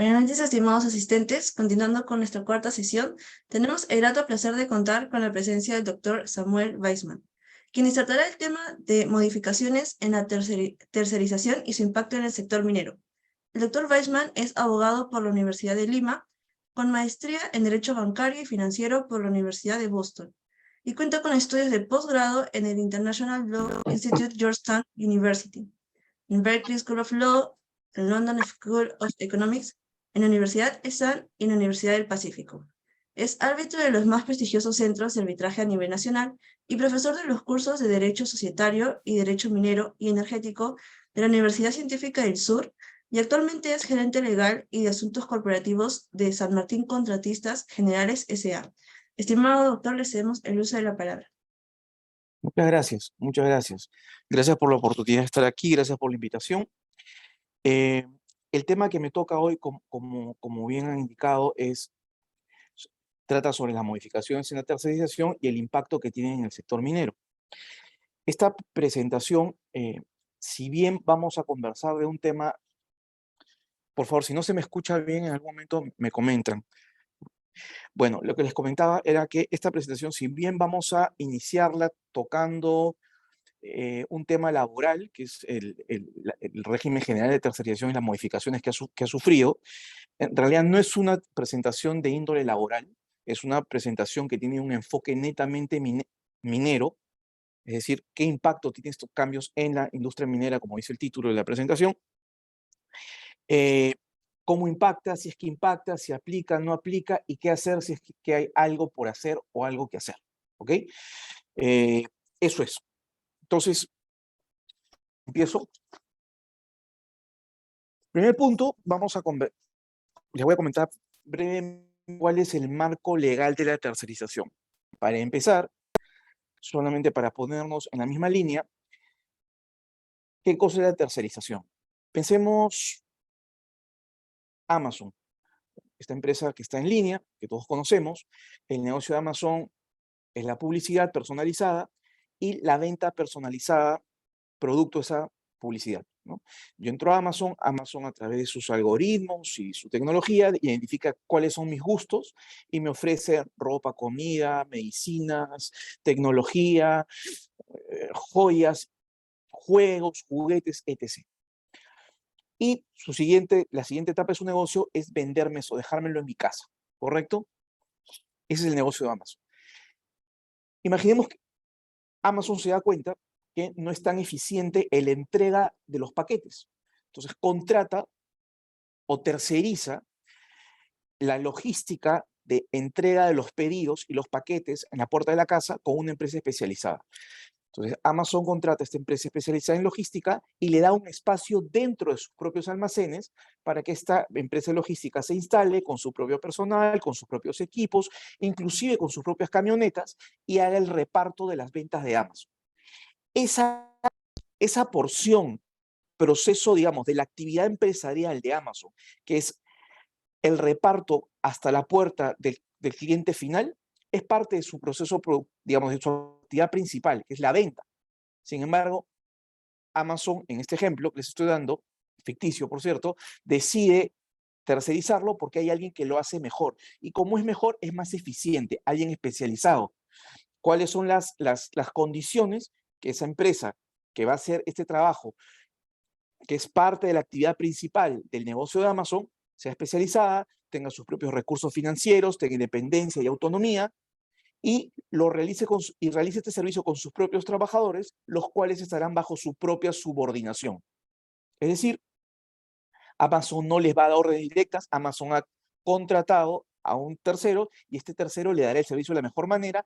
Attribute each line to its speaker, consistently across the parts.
Speaker 1: Buenas noches, estimados asistentes. Continuando con nuestra cuarta sesión, tenemos el grato placer de contar con la presencia del doctor Samuel Weisman, quien tratará el tema de modificaciones en la tercerización y su impacto en el sector minero. El doctor Weisman es abogado por la Universidad de Lima, con maestría en Derecho Bancario y Financiero por la Universidad de Boston, y cuenta con estudios de posgrado en el International Law Institute Georgetown University, en Berkeley School of Law, en London School of Economics, en la Universidad ESAN y en la Universidad del Pacífico. Es árbitro de los más prestigiosos centros de arbitraje a nivel nacional y profesor de los cursos de Derecho Societario y Derecho Minero y Energético de la Universidad Científica del Sur, y actualmente es gerente legal y de asuntos corporativos de San Martín Contratistas Generales S.A. Estimado doctor, le cedemos el uso de la palabra.
Speaker 2: Muchas gracias, muchas gracias. Gracias por la oportunidad de estar aquí, gracias por la invitación. Eh, el tema que me toca hoy, como bien han indicado, trata sobre las modificaciones en la tercerización y el impacto que tienen en el sector minero. Esta presentación, si bien vamos a conversar de un tema, por favor, si no se me escucha bien en algún momento, me comentan. Bueno, lo que les comentaba era que esta presentación, si bien vamos a iniciarla tocando un tema laboral, que es el régimen general de tercerización y las modificaciones que ha sufrido, en realidad no es una presentación de índole laboral, es una presentación que tiene un enfoque netamente minero, es decir, qué impacto tienen estos cambios en la industria minera, como dice el título de la presentación, cómo impacta, si es que impacta, si aplica, no aplica, y qué hacer si es que hay algo por hacer o algo que hacer. ¿Ok? Eso es. Entonces, empiezo. Primer punto, les voy a comentar brevemente cuál es el marco legal de la tercerización. Para empezar, solamente para ponernos en la misma línea, ¿qué cosa es la tercerización? Pensemos Amazon, esta empresa que está en línea, que todos conocemos. El negocio de Amazon es la publicidad personalizada y la venta personalizada producto de esa publicidad, ¿no? Yo entro a Amazon, Amazon a través de sus algoritmos y su tecnología identifica cuáles son mis gustos y me ofrece ropa, comida, medicinas, tecnología, joyas, juegos, juguetes, etc. Y la siguiente etapa de su negocio es venderme eso, dejármelo en mi casa, ¿correcto? Ese es el negocio de Amazon. Imaginemos que Amazon se da cuenta que no es tan eficiente en la entrega de los paquetes. Entonces contrata o terceriza la logística de entrega de los pedidos y los paquetes en la puerta de la casa con una empresa especializada. Entonces Amazon contrata a esta empresa especializada en logística y le da un espacio dentro de sus propios almacenes para que esta empresa de logística se instale con su propio personal, con sus propios equipos, inclusive con sus propias camionetas, y haga el reparto de las ventas de Amazon. Esa porción, proceso, digamos, de la actividad empresarial de Amazon, que es el reparto hasta la puerta del cliente final, es parte de su proceso, digamos, de su actividad principal, que es la venta. Sin embargo, Amazon, en este ejemplo que les estoy dando, ficticio por cierto, decide tercerizarlo porque hay alguien que lo hace mejor. Y como es mejor, es más eficiente, alguien especializado. ¿Cuáles son las condiciones que esa empresa que va a hacer este trabajo, que es parte de la actividad principal del negocio de Amazon, sea especializada, tenga sus propios recursos financieros, tenga independencia y autonomía, y realice este servicio con sus propios trabajadores, los cuales estarán bajo su propia subordinación? Es decir, Amazon no les va a dar órdenes directas, Amazon ha contratado a un tercero y este tercero le dará el servicio de la mejor manera,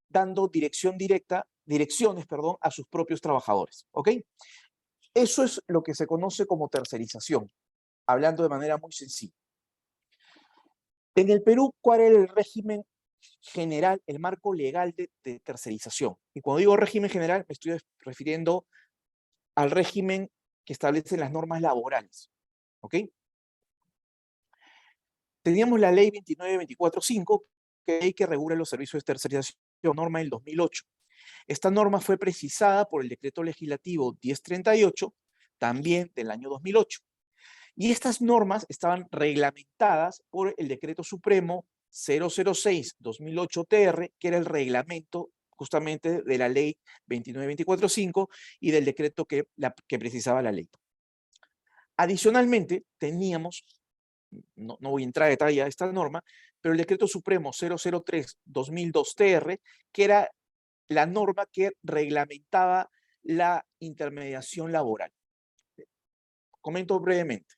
Speaker 2: dando direcciones, a sus propios trabajadores. ¿Ok? Eso es lo que se conoce como tercerización, hablando de manera muy sencilla. En el Perú, ¿cuál era el régimen general, el marco legal de tercerización? Y cuando digo régimen general, me estoy refiriendo al régimen que establecen las normas laborales. ¿Ok? Teníamos la ley 29.24.5, que regula los servicios de tercerización, norma del 2008. Esta norma fue precisada por el decreto legislativo 1038, también del año 2008. Y estas normas estaban reglamentadas por el Decreto Supremo 006-2008-TR, que era el reglamento justamente de la ley 29.24.5 y del decreto que precisaba la ley. Adicionalmente, teníamos, no voy a entrar a detalle a esta norma, pero el Decreto Supremo 003-2002-TR, que era la norma que reglamentaba la intermediación laboral. Comento brevemente.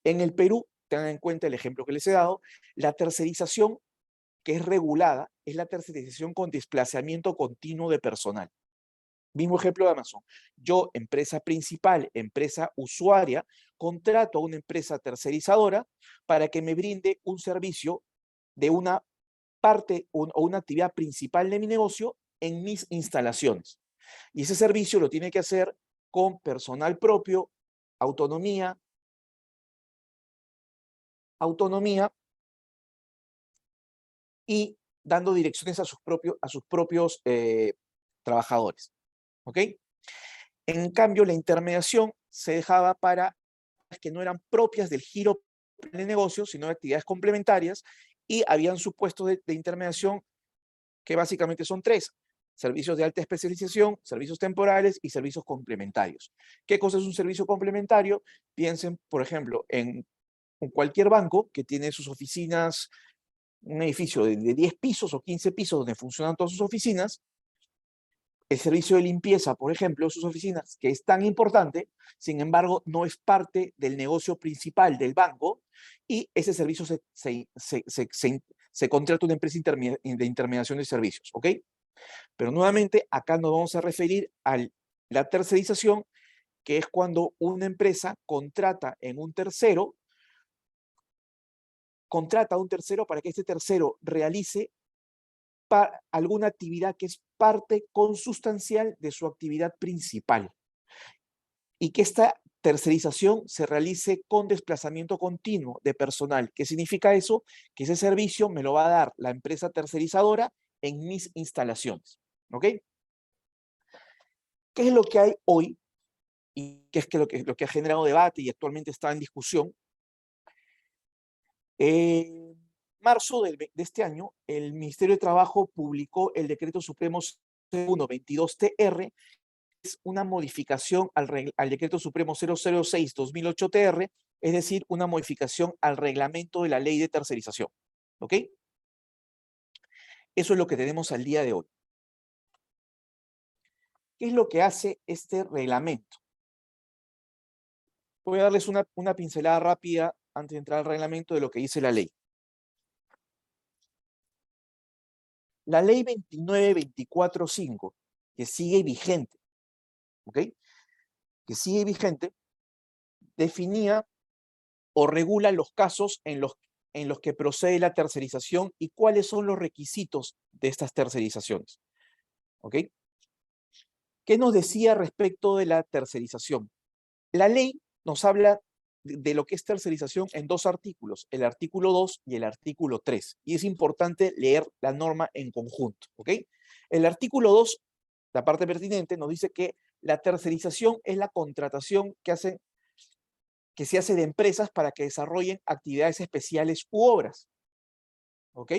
Speaker 2: En el Perú, tengan en cuenta el ejemplo que les he dado, la tercerización que es regulada es la tercerización con desplazamiento continuo de personal. Mismo ejemplo de Amazon. Yo, empresa principal, empresa usuaria, contrato a una empresa tercerizadora para que me brinde un servicio de una parte o una actividad principal de mi negocio en mis instalaciones. Y ese servicio lo tiene que hacer con personal propio, autonomía y dando direcciones a sus propios trabajadores. ¿Ok? En cambio, la intermediación se dejaba para que no eran propias del giro de negocio, sino de actividades complementarias, y habían supuestos de intermediación que básicamente son tres: servicios de alta especialización, servicios temporales y servicios complementarios. ¿Qué cosa es un servicio complementario? Piensen, por ejemplo, en cualquier banco que tiene sus oficinas, un edificio de 10 pisos o 15 pisos donde funcionan todas sus oficinas. El servicio de limpieza, por ejemplo, de sus oficinas, que es tan importante, sin embargo, no es parte del negocio principal del banco, y ese servicio se contrata a una empresa de intermediación de servicios, ¿ok? Pero nuevamente, acá nos vamos a referir a la tercerización, que es cuando una empresa contrata a un tercero para que este tercero realice alguna actividad que es parte consustancial de su actividad principal, y que esta tercerización se realice con desplazamiento continuo de personal. ¿Qué significa eso? Que ese servicio me lo va a dar la empresa tercerizadora en mis instalaciones. ¿Ok? ¿Qué es lo que hay hoy? Y qué es lo que ha generado debate y actualmente está en discusión. En marzo de este año, el Ministerio de Trabajo publicó el Decreto Supremo 122-TR, es una modificación al Decreto Supremo 006-2008-TR, es decir, una modificación al reglamento de la ley de tercerización. ¿Ok? Eso es lo que tenemos al día de hoy. ¿Qué es lo que hace este reglamento? Voy a darles una pincelada rápida antes de entrar al reglamento de lo que dice la ley. La ley 29.24.5, que sigue vigente, ¿ok? Que sigue vigente, definía o regula los casos en los que procede la tercerización y cuáles son los requisitos de estas tercerizaciones. ¿Ok? ¿Qué nos decía respecto de la tercerización? La ley nos habla de lo que es tercerización en dos artículos, el artículo 2 y el artículo 3. Y es importante leer la norma en conjunto. ¿Ok? El artículo 2, la parte pertinente, nos dice que la tercerización es la contratación que se hace de empresas para que desarrollen actividades especiales u obras. ¿Ok?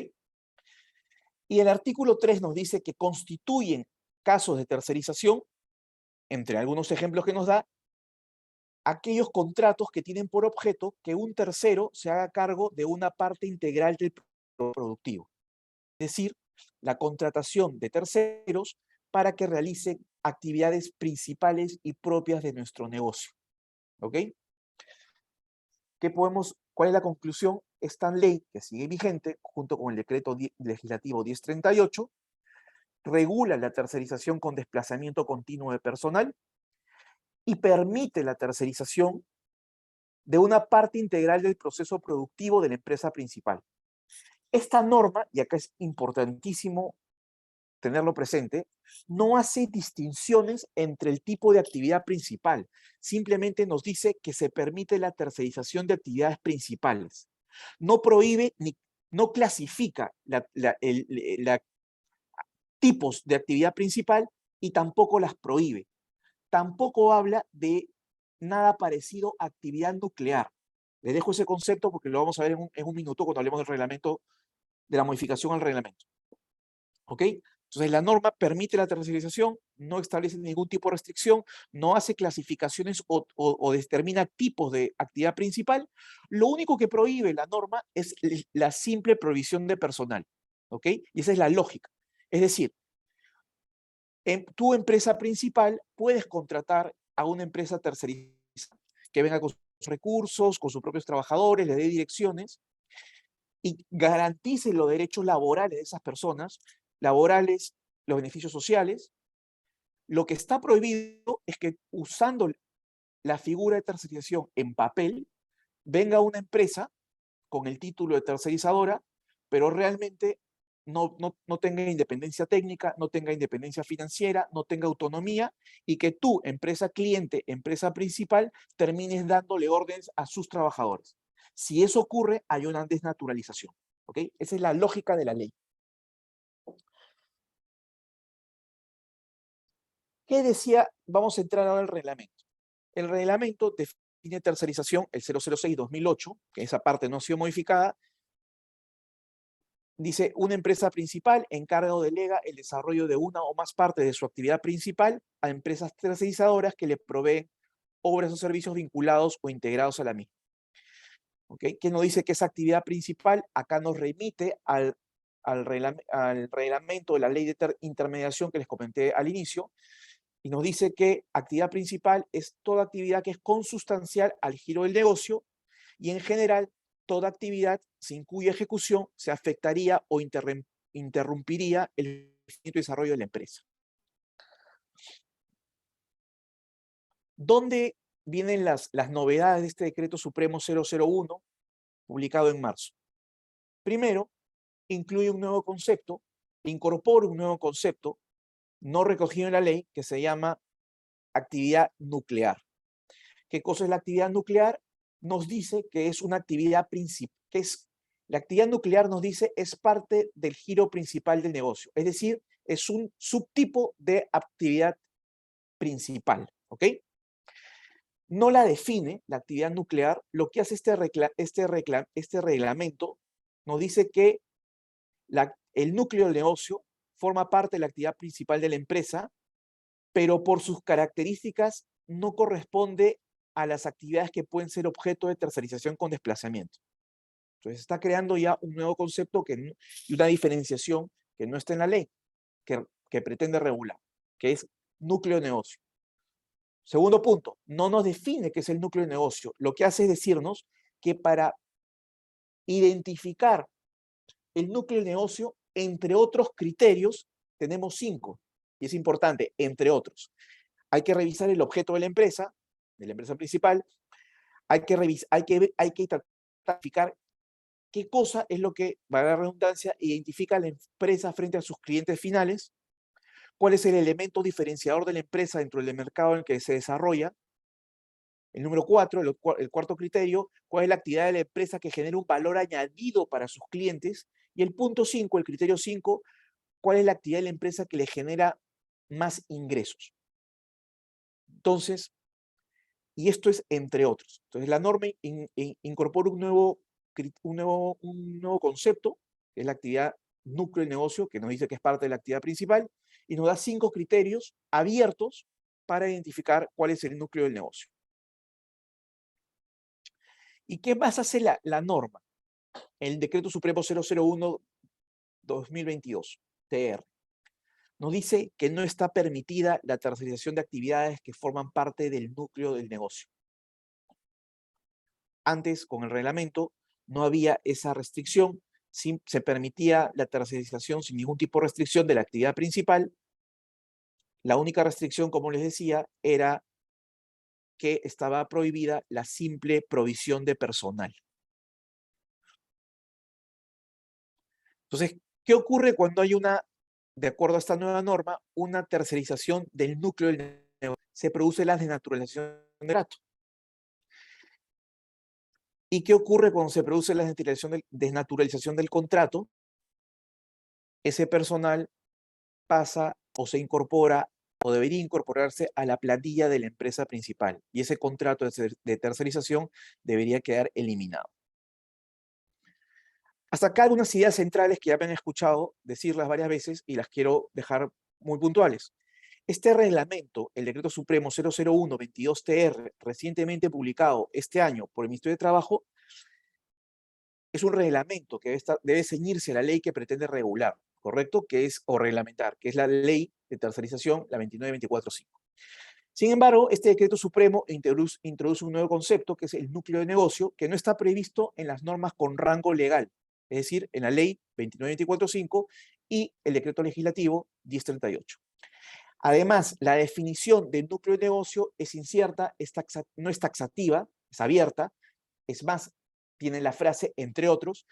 Speaker 2: Y el artículo 3 nos dice que constituyen casos de tercerización, entre algunos ejemplos que nos da, aquellos contratos que tienen por objeto que un tercero se haga cargo de una parte integral del productivo. Es decir, la contratación de terceros para que realicen actividades principales y propias de nuestro negocio. ¿Ok? ¿Cuál es la conclusión? Esta ley, que sigue vigente, junto con el decreto legislativo 1038, regula la tercerización con desplazamiento continuo de personal y permite la tercerización de una parte integral del proceso productivo de la empresa principal. Esta norma, y acá es importantísimo tenerlo presente, no hace distinciones entre el tipo de actividad principal. Simplemente nos dice que se permite la tercerización de actividades principales. No prohíbe ni no clasifica tipos de actividad principal y tampoco las prohíbe. Tampoco habla de nada parecido a actividad nuclear. Les dejo ese concepto porque lo vamos a ver en un minuto cuando hablemos del reglamento, de la modificación al reglamento. ¿Ok? Entonces, la norma permite la tercerización, no establece ningún tipo de restricción, no hace clasificaciones o determina tipos de actividad principal. Lo único que prohíbe la norma es la simple provisión de personal. ¿Ok? Y esa es la lógica. Es decir, en tu empresa principal puedes contratar a una empresa tercerizada que venga con sus recursos, con sus propios trabajadores, le dé direcciones y garantice los derechos laborales de esas personas, laborales, los beneficios sociales. Lo que está prohibido es que usando la figura de tercerización en papel, venga una empresa con el título de tercerizadora, pero realmente no tenga independencia técnica, no tenga independencia financiera, no tenga autonomía, y que tú, empresa cliente, empresa principal, termines dándole órdenes a sus trabajadores. Si eso ocurre, hay una desnaturalización. ¿Ok? Esa es la lógica de la ley. ¿Qué decía? Vamos a entrar ahora al reglamento. El reglamento define tercerización, el 006-2008, que esa parte no ha sido modificada. Dice, una empresa principal encarga o delega el desarrollo de una o más partes de su actividad principal a empresas tercerizadoras que le proveen obras o servicios vinculados o integrados a la misma. ¿Ok? ¿Qué nos dice que esa actividad principal? Acá nos remite al reglamento de la ley de intermediación que les comenté al inicio, y nos dice que actividad principal es toda actividad que es consustancial al giro del negocio, y en general toda actividad sin cuya ejecución se afectaría o interrumpiría el desarrollo de la empresa. ¿Dónde vienen las novedades de este decreto supremo 001 publicado en marzo? Primero, incluye un nuevo concepto, incorpora un nuevo concepto no recogido en la ley que se llama actividad nuclear. ¿Qué cosa es la actividad nuclear? Nos dice que es una actividad principal, la actividad nuclear nos dice es parte del giro principal del negocio, es decir, es un subtipo de actividad principal, ¿ok? No la define la actividad nuclear. Lo que hace este reglamento nos dice que el núcleo del negocio forma parte de la actividad principal de la empresa, pero por sus características no corresponde a las actividades que pueden ser objeto de tercerización con desplazamiento. Entonces está creando ya un nuevo concepto y una diferenciación que no está en la ley, que pretende regular, que es núcleo de negocio. Segundo punto, no nos define qué es el núcleo de negocio. Lo que hace es decirnos que para identificar el núcleo de negocio, entre otros criterios, tenemos 5. Y es importante, entre otros. Hay que revisar el objeto de la empresa principal. Hay que identificar qué cosa es lo que, valga la redundancia, identifica a la empresa frente a sus clientes finales. ¿Cuál es el elemento diferenciador de la empresa dentro del mercado en el que se desarrolla? El número 4, el cuarto criterio, ¿cuál es la actividad de la empresa que genera un valor añadido para sus clientes? Y el punto 5, el criterio 5, ¿cuál es la actividad de la empresa que le genera más ingresos? Entonces, y esto es entre otros. Entonces, la norma incorpora un nuevo concepto, que es la actividad núcleo del negocio, que nos dice que es parte de la actividad principal, y nos da 5 criterios abiertos para identificar cuál es el núcleo del negocio. ¿Y qué más hace la norma? El Decreto Supremo 001-2022, TR. Nos dice que no está permitida la tercerización de actividades que forman parte del núcleo del negocio. Antes, con el reglamento, no había esa restricción, se permitía la tercerización sin ningún tipo de restricción de la actividad principal. La única restricción, como les decía, era que estaba prohibida la simple provisión de personal. Entonces, ¿qué ocurre cuando hay de acuerdo a esta nueva norma, una tercerización del núcleo del negocio? Se produce la desnaturalización del contrato. ¿Y qué ocurre cuando se produce la desnaturalización del contrato? Ese personal pasa o se incorpora o debería incorporarse a la plantilla de la empresa principal y ese contrato de tercerización debería quedar eliminado. Hasta acá algunas ideas centrales que ya me han escuchado decirlas varias veces y las quiero dejar muy puntuales. Este reglamento, el Decreto Supremo 001-22-TR, recientemente publicado este año por el Ministerio de Trabajo, es un reglamento que debe ceñirse a la ley que pretende regular, ¿correcto? O reglamentar, que es la ley de tercerización, la 29-24-5. Sin embargo, este decreto supremo introduce un nuevo concepto, que es el núcleo de negocio, que no está previsto en las normas con rango legal, es decir, en la ley 29-24-5 y el decreto legislativo 1038. Además, la definición de núcleo de negocio es incierta, no es taxativa, es abierta, es más, tiene la frase entre otros,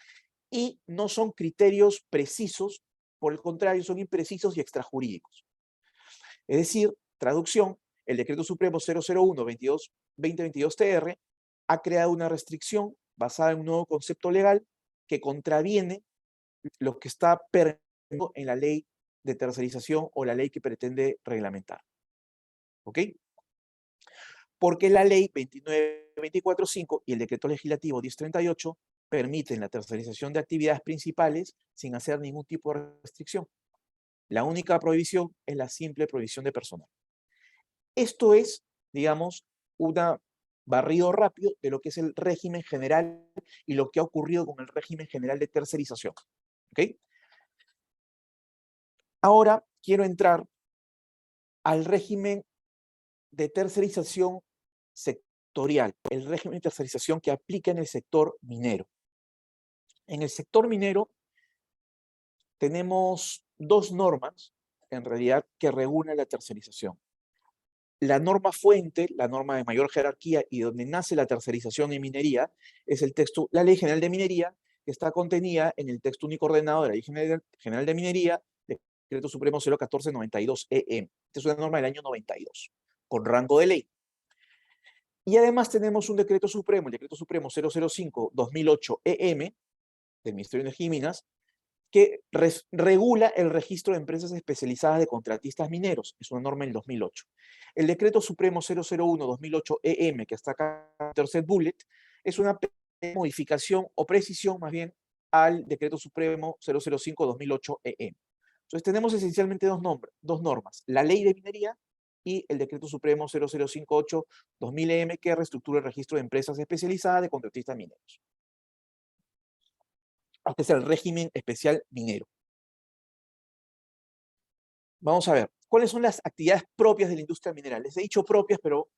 Speaker 2: y no son criterios precisos, por el contrario, son imprecisos y extrajurídicos. Es decir, traducción, el Decreto Supremo 001-2022-TR ha creado una restricción basada en un nuevo concepto legal que contraviene lo que está permitido en la ley de tercerización o la ley que pretende reglamentar. ¿Ok? Porque la ley 29-24-5 y el decreto legislativo 1038 permiten la tercerización de actividades principales sin hacer ningún tipo de restricción. La única prohibición es la simple prohibición de personal. Esto es, digamos, un barrido rápido de lo que es el régimen general y lo que ha ocurrido con el régimen general de tercerización. ¿Ok? Ahora quiero entrar al régimen de tercerización sectorial, el régimen de tercerización que aplica en el sector minero. En el sector minero tenemos dos normas, en realidad, que regulan la tercerización. La norma fuente, la norma de mayor jerarquía y donde nace la tercerización en minería, es la Ley General de Minería, que está contenida en el texto único ordenado de la Ley General de Minería, Decreto Supremo 01492-EM. Esta es una norma del año 92, con rango de ley. Y además tenemos un decreto supremo, el Decreto Supremo 005-2008-EM, del Ministerio de Energía y Minas, que regula el registro de empresas especializadas de contratistas mineros. Es una norma del 2008. El Decreto Supremo 001-2008-EM, que está acá en el tercer bullet, es una modificación o precisión más bien al Decreto Supremo 005-2008-EM. Entonces tenemos esencialmente dos normas, la Ley de Minería y el Decreto Supremo 0058-2000-EM, que reestructura el registro de empresas especializadas de contratistas mineros. Este es el régimen especial minero. Vamos a ver, ¿cuáles son las actividades propias de la industria minera? Les he dicho propias, pero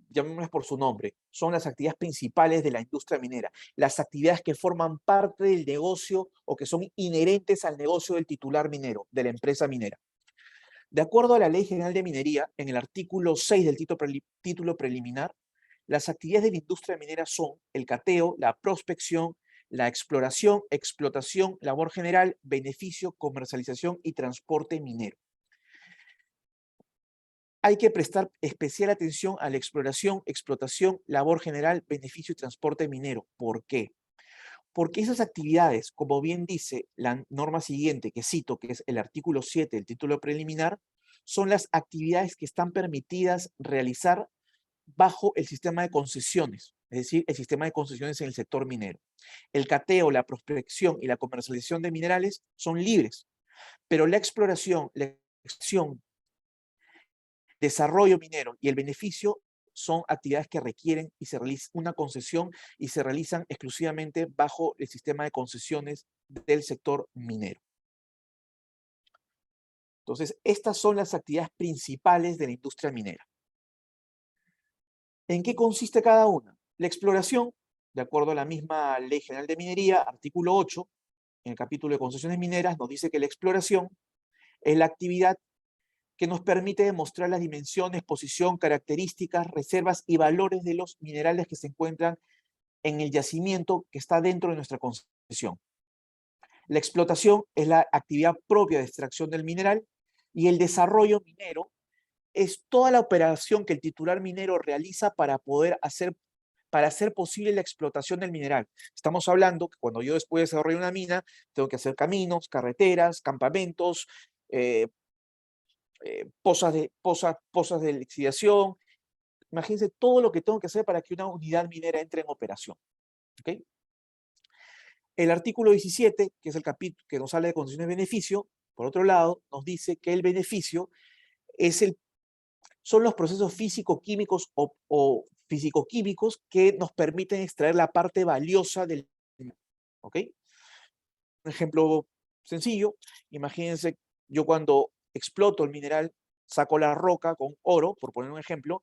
Speaker 2: llamémoslas por su nombre. Son las actividades principales de la industria minera. Las actividades que forman parte del negocio o que son inherentes al negocio del titular minero, de la empresa minera. De acuerdo a la Ley General de Minería, en el artículo 6 del título preliminar, las actividades de la industria minera son el cateo, la prospección, la exploración, explotación, labor general, beneficio, comercialización y transporte minero. Hay que prestar especial atención a la exploración, explotación, labor general, beneficio y transporte minero. ¿Por qué? Porque esas actividades, como bien dice la norma siguiente, que cito, que es el artículo 7 del título preliminar, son las actividades que están permitidas realizar bajo el sistema de concesiones, es decir, el sistema de concesiones en el sector minero. El cateo, la prospección y la comercialización de minerales son libres, pero la exploración, la extracción, desarrollo minero y el beneficio son actividades que requieren y se realiza una concesión y se realizan exclusivamente bajo el sistema de concesiones del sector minero. Entonces, estas son las actividades principales de la industria minera. ¿En qué consiste cada una? La exploración, de acuerdo a la misma Ley General de Minería, artículo 8, en el capítulo de concesiones mineras, nos dice que la exploración es la actividad que nos permite demostrar las dimensiones, posición, características, reservas y valores de los minerales que se encuentran en el yacimiento que está dentro de nuestra concesión. La explotación es la actividad propia de extracción del mineral y el desarrollo minero es toda la operación que el titular minero realiza para hacer posible la explotación del mineral. Estamos hablando que cuando yo después desarrollo una mina, tengo que hacer caminos, carreteras, campamentos, pozas de lixiviación. Imagínense todo lo que tengo que hacer para que una unidad minera entre en operación. ¿Okay? El artículo 17, que es el capítulo que nos habla de condiciones de beneficio, por otro lado, nos dice que el beneficio son los procesos físico-químicos o físico-químicos que nos permiten extraer la parte valiosa del mineral. ¿Ok? Un ejemplo sencillo, imagínense, yo cuando exploto el mineral, saco la roca con oro, por poner un ejemplo,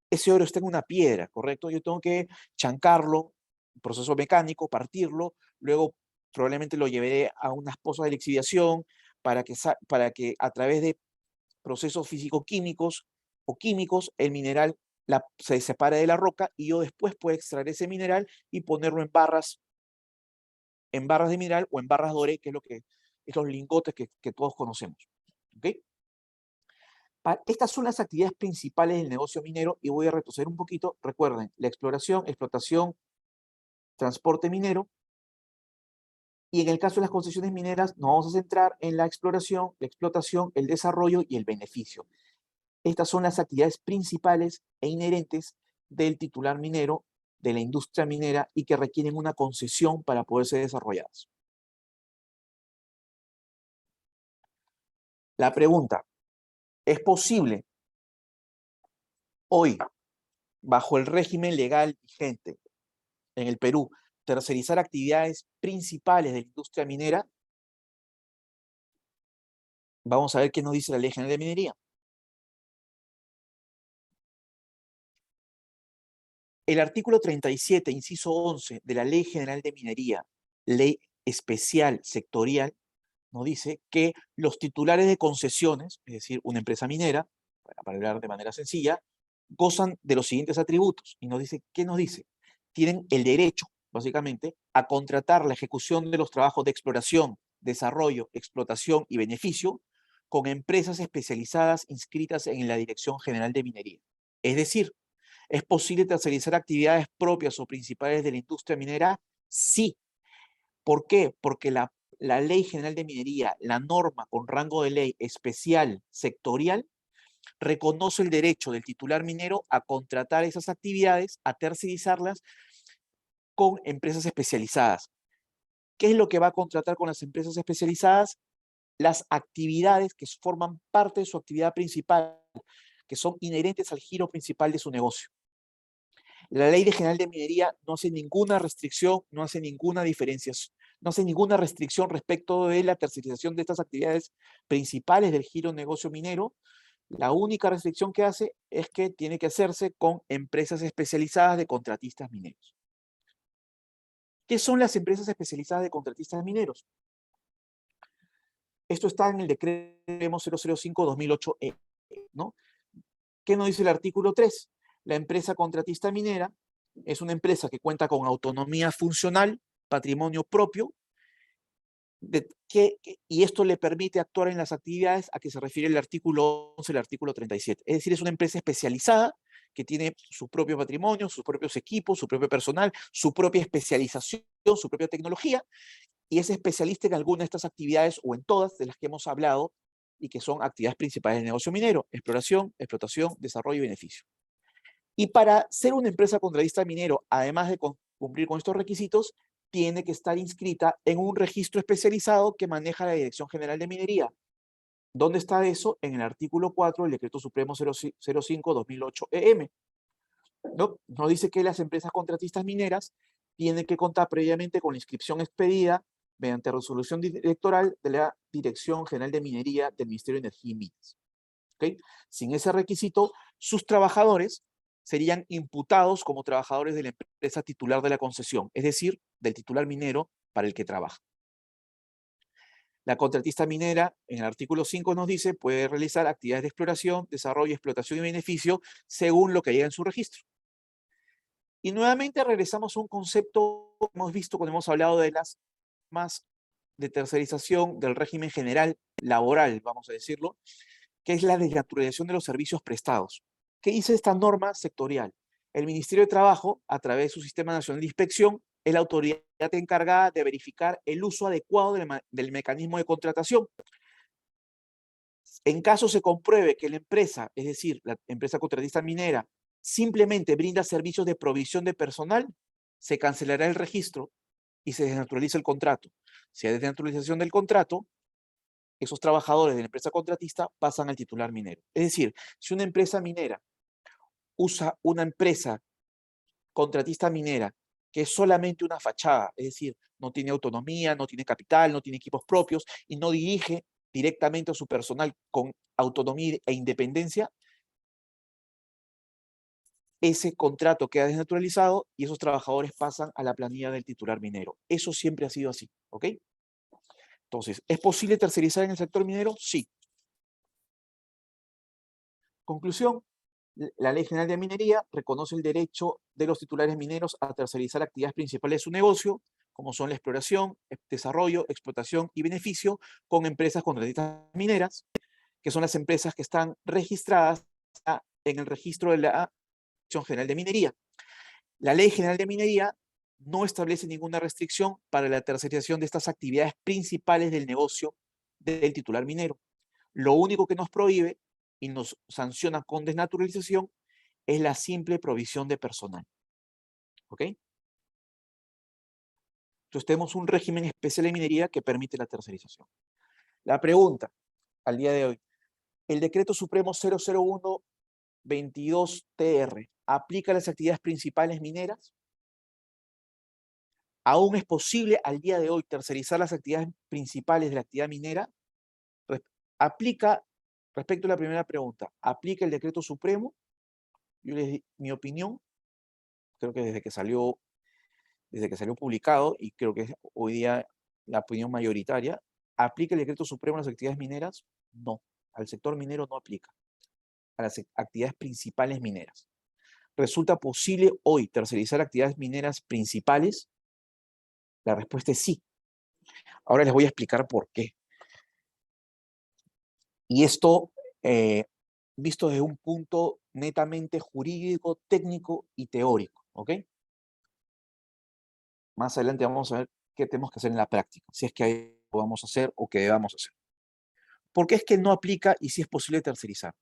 Speaker 2: ese oro está en una piedra, ¿correcto? Yo tengo que chancarlo, proceso mecánico, partirlo, luego probablemente lo llevaré a unas pozas de lixiviación para que a través de procesos físico-químicos o químicos el mineral se separe de la roca y yo después puedo extraer ese mineral y ponerlo en barras de mineral o en barras doré, que es los lingotes que todos conocemos. ¿Okay? Estas son las actividades principales del negocio minero y voy a retroceder un poquito. Recuerden, la exploración, explotación, transporte minero. Y en el caso de las concesiones mineras, nos vamos a centrar en la exploración, la explotación, el desarrollo y el beneficio. Estas son las actividades principales e inherentes del titular minero, de la industria minera y que requieren una concesión para poder ser desarrolladas. La pregunta, ¿es posible hoy, bajo el régimen legal vigente en el Perú, tercerizar actividades principales de la industria minera? Vamos a ver qué nos dice la Ley General de Minería. El artículo 37, inciso 11 de la Ley General de Minería, ley especial sectorial, nos dice que los titulares de concesiones, es decir, una empresa minera, para hablar de manera sencilla, gozan de los siguientes atributos. Y nos dice, ¿qué nos dice? Tienen el derecho, básicamente, a contratar la ejecución de los trabajos de exploración, desarrollo, explotación y beneficio con empresas especializadas inscritas en la Dirección General de Minería. Es decir, ¿es posible tercerizar actividades propias o principales de la industria minera? Sí. ¿Por qué? Porque la Ley General de Minería, la norma con rango de ley especial sectorial, reconoce el derecho del titular minero a contratar esas actividades, a tercerizarlas con empresas especializadas. ¿Qué es lo que va a contratar con las empresas especializadas? Las actividades que forman parte de su actividad principal, que son inherentes al giro principal de su negocio. La Ley General de Minería no hace ninguna restricción, no hace ninguna diferenciación, no hace ninguna restricción respecto de la tercerización de estas actividades principales del giro negocio minero. La única restricción que hace es que tiene que hacerse con empresas especializadas de contratistas mineros. ¿Qué son las empresas especializadas de contratistas mineros? Esto está en el decreto 005-2008, ¿no? ¿Qué nos dice el artículo 3? La empresa contratista minera es una empresa que cuenta con autonomía funcional, patrimonio propio, y esto le permite actuar en las actividades a que se refiere el artículo 11, el artículo 37. Es decir, es una empresa especializada que tiene su propio patrimonio, sus propios equipos, su propio personal, su propia especialización, su propia tecnología, y es especialista en alguna de estas actividades o en todas de las que hemos hablado y que son actividades principales del negocio minero: exploración, explotación, desarrollo y beneficio. Y para ser una empresa contratista minero, además de cumplir con estos requisitos, tiene que estar inscrita en un registro especializado que maneja la Dirección General de Minería. ¿Dónde está eso? En el artículo 4 del Decreto Supremo 05-2008-EM. Nos dice que las empresas contratistas mineras tienen que contar previamente con la inscripción expedida mediante resolución directoral de la Dirección General de Minería del Ministerio de Energía y Minas. ¿Okay? Sin ese requisito, sus trabajadores serían imputados como trabajadores de la empresa titular de la concesión, es decir, del titular minero para el que trabaja. La contratista minera, en el artículo 5 nos dice, puede realizar actividades de exploración, desarrollo, explotación y beneficio según lo que haya en su registro. Y nuevamente regresamos a un concepto que hemos visto cuando hemos hablado de las más de tercerización del régimen general laboral, vamos a decirlo, que es la desnaturalización de los servicios prestados. ¿Qué dice esta norma sectorial? El Ministerio de Trabajo, a través de su Sistema Nacional de Inspección, es la autoridad encargada de verificar el uso adecuado del mecanismo de contratación. En caso se compruebe que la empresa, es decir, la empresa contratista minera, simplemente brinda servicios de provisión de personal, se cancelará el registro y se desnaturaliza el contrato. Si hay desnaturalización del contrato, esos trabajadores de la empresa contratista pasan al titular minero. Es decir, si una empresa minera usa una empresa contratista minera que es solamente una fachada, es decir, no tiene autonomía, no tiene capital, no tiene equipos propios y no dirige directamente a su personal con autonomía e independencia, ese contrato queda desnaturalizado y esos trabajadores pasan a la planilla del titular minero. Eso siempre ha sido así, ¿ok? Entonces, ¿es posible tercerizar en el sector minero? Sí. Conclusión, la Ley General de Minería reconoce el derecho de los titulares mineros a tercerizar actividades principales de su negocio, como son la exploración, desarrollo, explotación y beneficio, con empresas contratistas mineras, que son las empresas que están registradas en el registro de la Dirección General de Minería. La Ley General de Minería no establece ninguna restricción para la tercerización de estas actividades principales del negocio del titular minero. Lo único que nos prohíbe y nos sanciona con desnaturalización es la simple provisión de personal. ¿Ok? Entonces tenemos un régimen especial de minería que permite la tercerización. La pregunta al día de hoy, ¿el Decreto Supremo 001-22-TR aplica a las actividades principales mineras? ¿Aún es posible al día de hoy tercerizar las actividades principales de la actividad minera? Aplica, respecto a la primera pregunta, ¿aplica el Decreto Supremo? Yo les di mi opinión, creo que desde que salió publicado, y creo que es hoy día la opinión mayoritaria, ¿aplica el Decreto Supremo a las actividades mineras? No, al sector minero no aplica, a las actividades principales mineras. ¿Resulta posible hoy tercerizar actividades mineras principales? La respuesta es sí. Ahora les voy a explicar por qué. Y esto, visto desde un punto netamente jurídico, técnico y teórico, ¿ok? Más adelante vamos a ver qué tenemos que hacer en la práctica, si es que hay podamos hacer o que debamos hacer. ¿Por qué es que no aplica y si es posible tercerizar?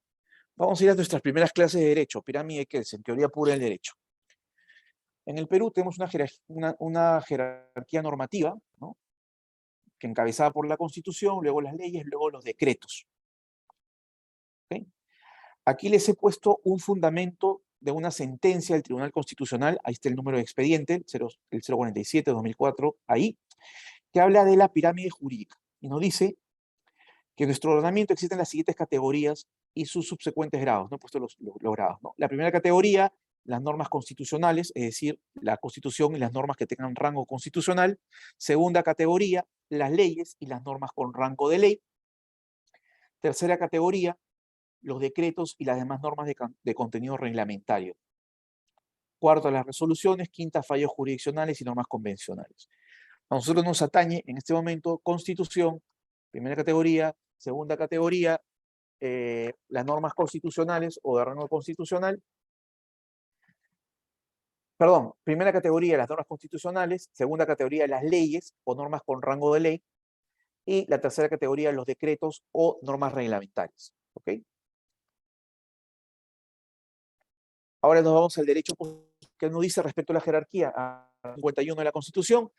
Speaker 2: Vamos a ir a nuestras primeras clases de Derecho, pirámide que es en teoría pura del derecho. En el Perú tenemos una jerarquía normativa, ¿no? Que encabezada por la Constitución, luego las leyes, luego los decretos. ¿Okay? Aquí les he puesto un fundamento de una sentencia del Tribunal Constitucional, ahí está el número de expediente, el 047-2004, ahí, que habla de la pirámide jurídica y nos dice que en nuestro ordenamiento existen las siguientes categorías y sus subsecuentes grados, no he puesto los grados, ¿no? La primera categoría, las normas constitucionales, es decir, la Constitución y las normas que tengan rango constitucional. Segunda categoría, las leyes y las normas con rango de ley. Tercera categoría, los decretos y las demás normas de contenido reglamentario. Cuarta, las resoluciones. Quinta, fallos jurisdiccionales y normas convencionales. A nosotros nos atañe en este momento Constitución, primera categoría, segunda categoría, las normas constitucionales o de rango constitucional. Perdón, primera categoría, las normas constitucionales, segunda categoría, las leyes o normas con rango de ley, y la tercera categoría, los decretos o normas reglamentarias. ¿Ok? Ahora nos vamos al derecho que nos dice respecto a la jerarquía, a 51 de la Constitución.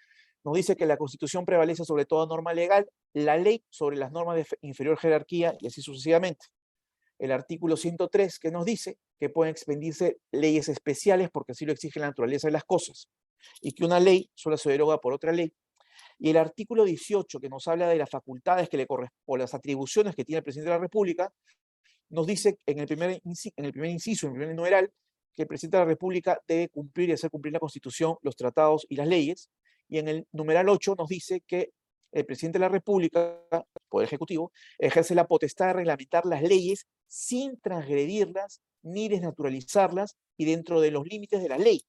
Speaker 2: Nos dice que la Constitución prevalece sobre toda norma legal, la ley sobre las normas de inferior jerarquía y así sucesivamente. El artículo 103 que nos dice que pueden expedirse leyes especiales porque así lo exige la naturaleza de las cosas y que una ley solo se deroga por otra ley. Y el artículo 18 que nos habla de las facultades que le corresponden o las atribuciones que tiene el presidente de la República nos dice en el primer inciso, en el primer numeral, que el presidente de la República debe cumplir y hacer cumplir la Constitución, los tratados y las leyes. Y en el numeral 8 nos dice que el presidente de la República, Poder Ejecutivo, ejerce la potestad de reglamentar las leyes sin transgredirlas ni desnaturalizarlas y dentro de los límites de la ley.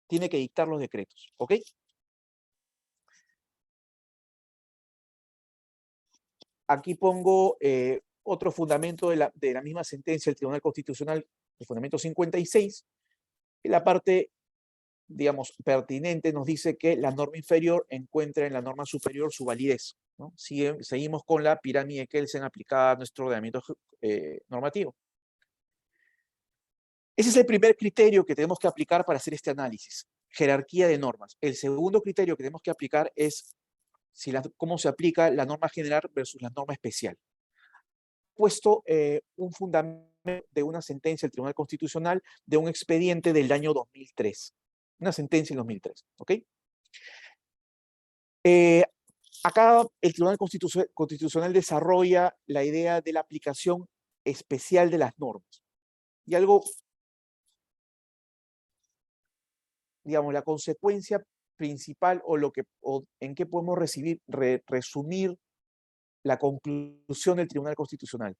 Speaker 2: Tiene que dictar los decretos. ¿Ok? Aquí pongo otro fundamento de la misma sentencia del Tribunal Constitucional, el fundamento 56, en la parte digamos, pertinente, nos dice que la norma inferior encuentra en la norma superior su validez, ¿no? Seguimos con la pirámide Kelsen aplicada a nuestro ordenamiento normativo. Ese es el primer criterio que tenemos que aplicar para hacer este análisis, jerarquía de normas. El segundo criterio que tenemos que aplicar es cómo se aplica la norma general versus la norma especial. Puesto un fundamento de una sentencia del Tribunal Constitucional de un expediente del año 2003. Una sentencia en 2003, ¿ok? Acá el Tribunal Constitucional desarrolla la idea de la aplicación especial de las normas. Y algo, digamos, la consecuencia principal o en qué podemos resumir la conclusión del Tribunal Constitucional.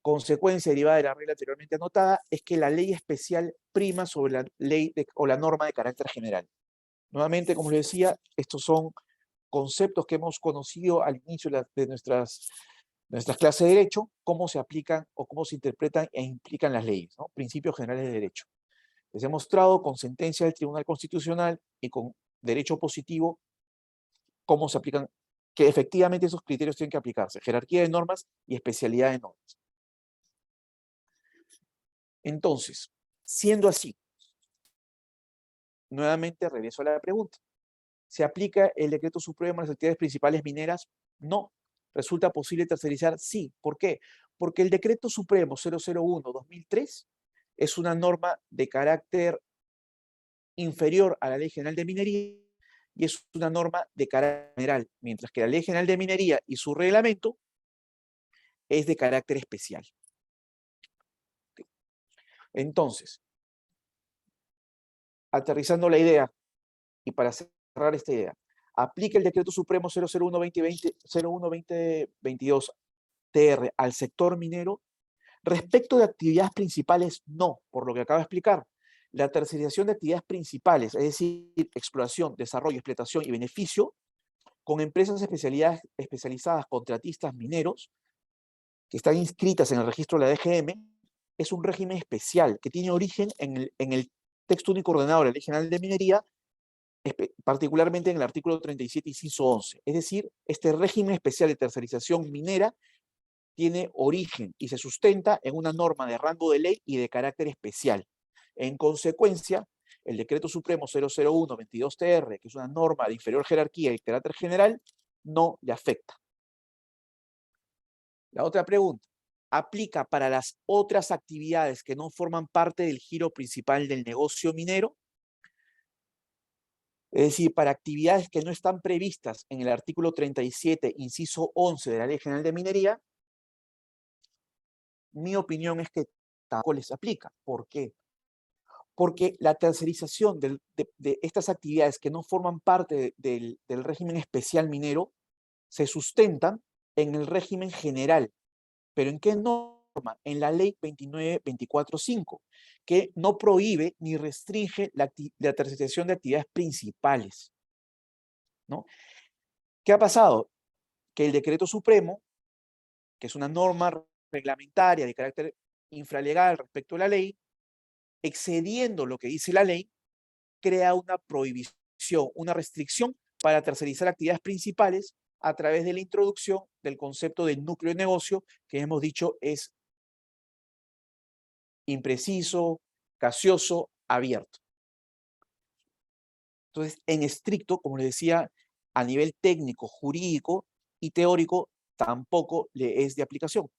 Speaker 2: Consecuencia derivada de la regla anteriormente anotada es que la ley especial prima sobre la ley o la norma de carácter general. Nuevamente, como les decía, estos son conceptos que hemos conocido al inicio de nuestras clases de derecho, cómo se aplican o cómo se interpretan e implican las leyes, ¿no? Principios generales de derecho. Les he mostrado con sentencia del Tribunal Constitucional y con derecho positivo cómo se aplican, que efectivamente esos criterios tienen que aplicarse, jerarquía de normas y especialidad de normas. Entonces, siendo así, nuevamente regreso a la pregunta. ¿Se aplica el decreto supremo a las actividades principales mineras? No. ¿Resulta posible tercerizar? Sí. ¿Por qué? Porque el decreto supremo 001-2003 es una norma de carácter inferior a la Ley General de Minería y es una norma de carácter general, mientras que la Ley General de Minería y su reglamento es de carácter especial. Entonces, aterrizando la idea, y para cerrar esta idea, aplica el decreto supremo 001-2022 TR al sector minero. Respecto de actividades principales, no, por lo que acabo de explicar. La tercerización de actividades principales, es decir, exploración, desarrollo, explotación y beneficio, con empresas especializadas, contratistas mineros, que están inscritas en el registro de la DGM, es un régimen especial que tiene origen en el texto único ordenado de la Ley General de Minería, particularmente en el artículo 37, inciso 11. Es decir, este régimen especial de tercerización minera tiene origen y se sustenta en una norma de rango de ley y de carácter especial. En consecuencia, el Decreto Supremo 001-22-TR, que es una norma de inferior jerarquía y carácter general, no le afecta. La otra pregunta, ¿aplica para las otras actividades que no forman parte del giro principal del negocio minero? Es decir, para actividades que no están previstas en el artículo 37, inciso 11 de la Ley General de Minería, mi opinión es que tampoco les aplica. ¿Por qué? Porque la tercerización de estas actividades que no forman parte del régimen especial minero se sustentan en el régimen general. ¿Pero en qué norma? En la ley 29.24.5, que no prohíbe ni restringe la tercerización de actividades principales, ¿no? ¿Qué ha pasado? Que el decreto supremo, que es una norma reglamentaria de carácter infralegal respecto a la ley, excediendo lo que dice la ley, crea una prohibición, una restricción para tercerizar actividades principales a través de la introducción del concepto de núcleo de negocio, que hemos dicho es impreciso, gaseoso, abierto. Entonces, en estricto, como les decía, a nivel técnico, jurídico y teórico, tampoco le es de aplicación.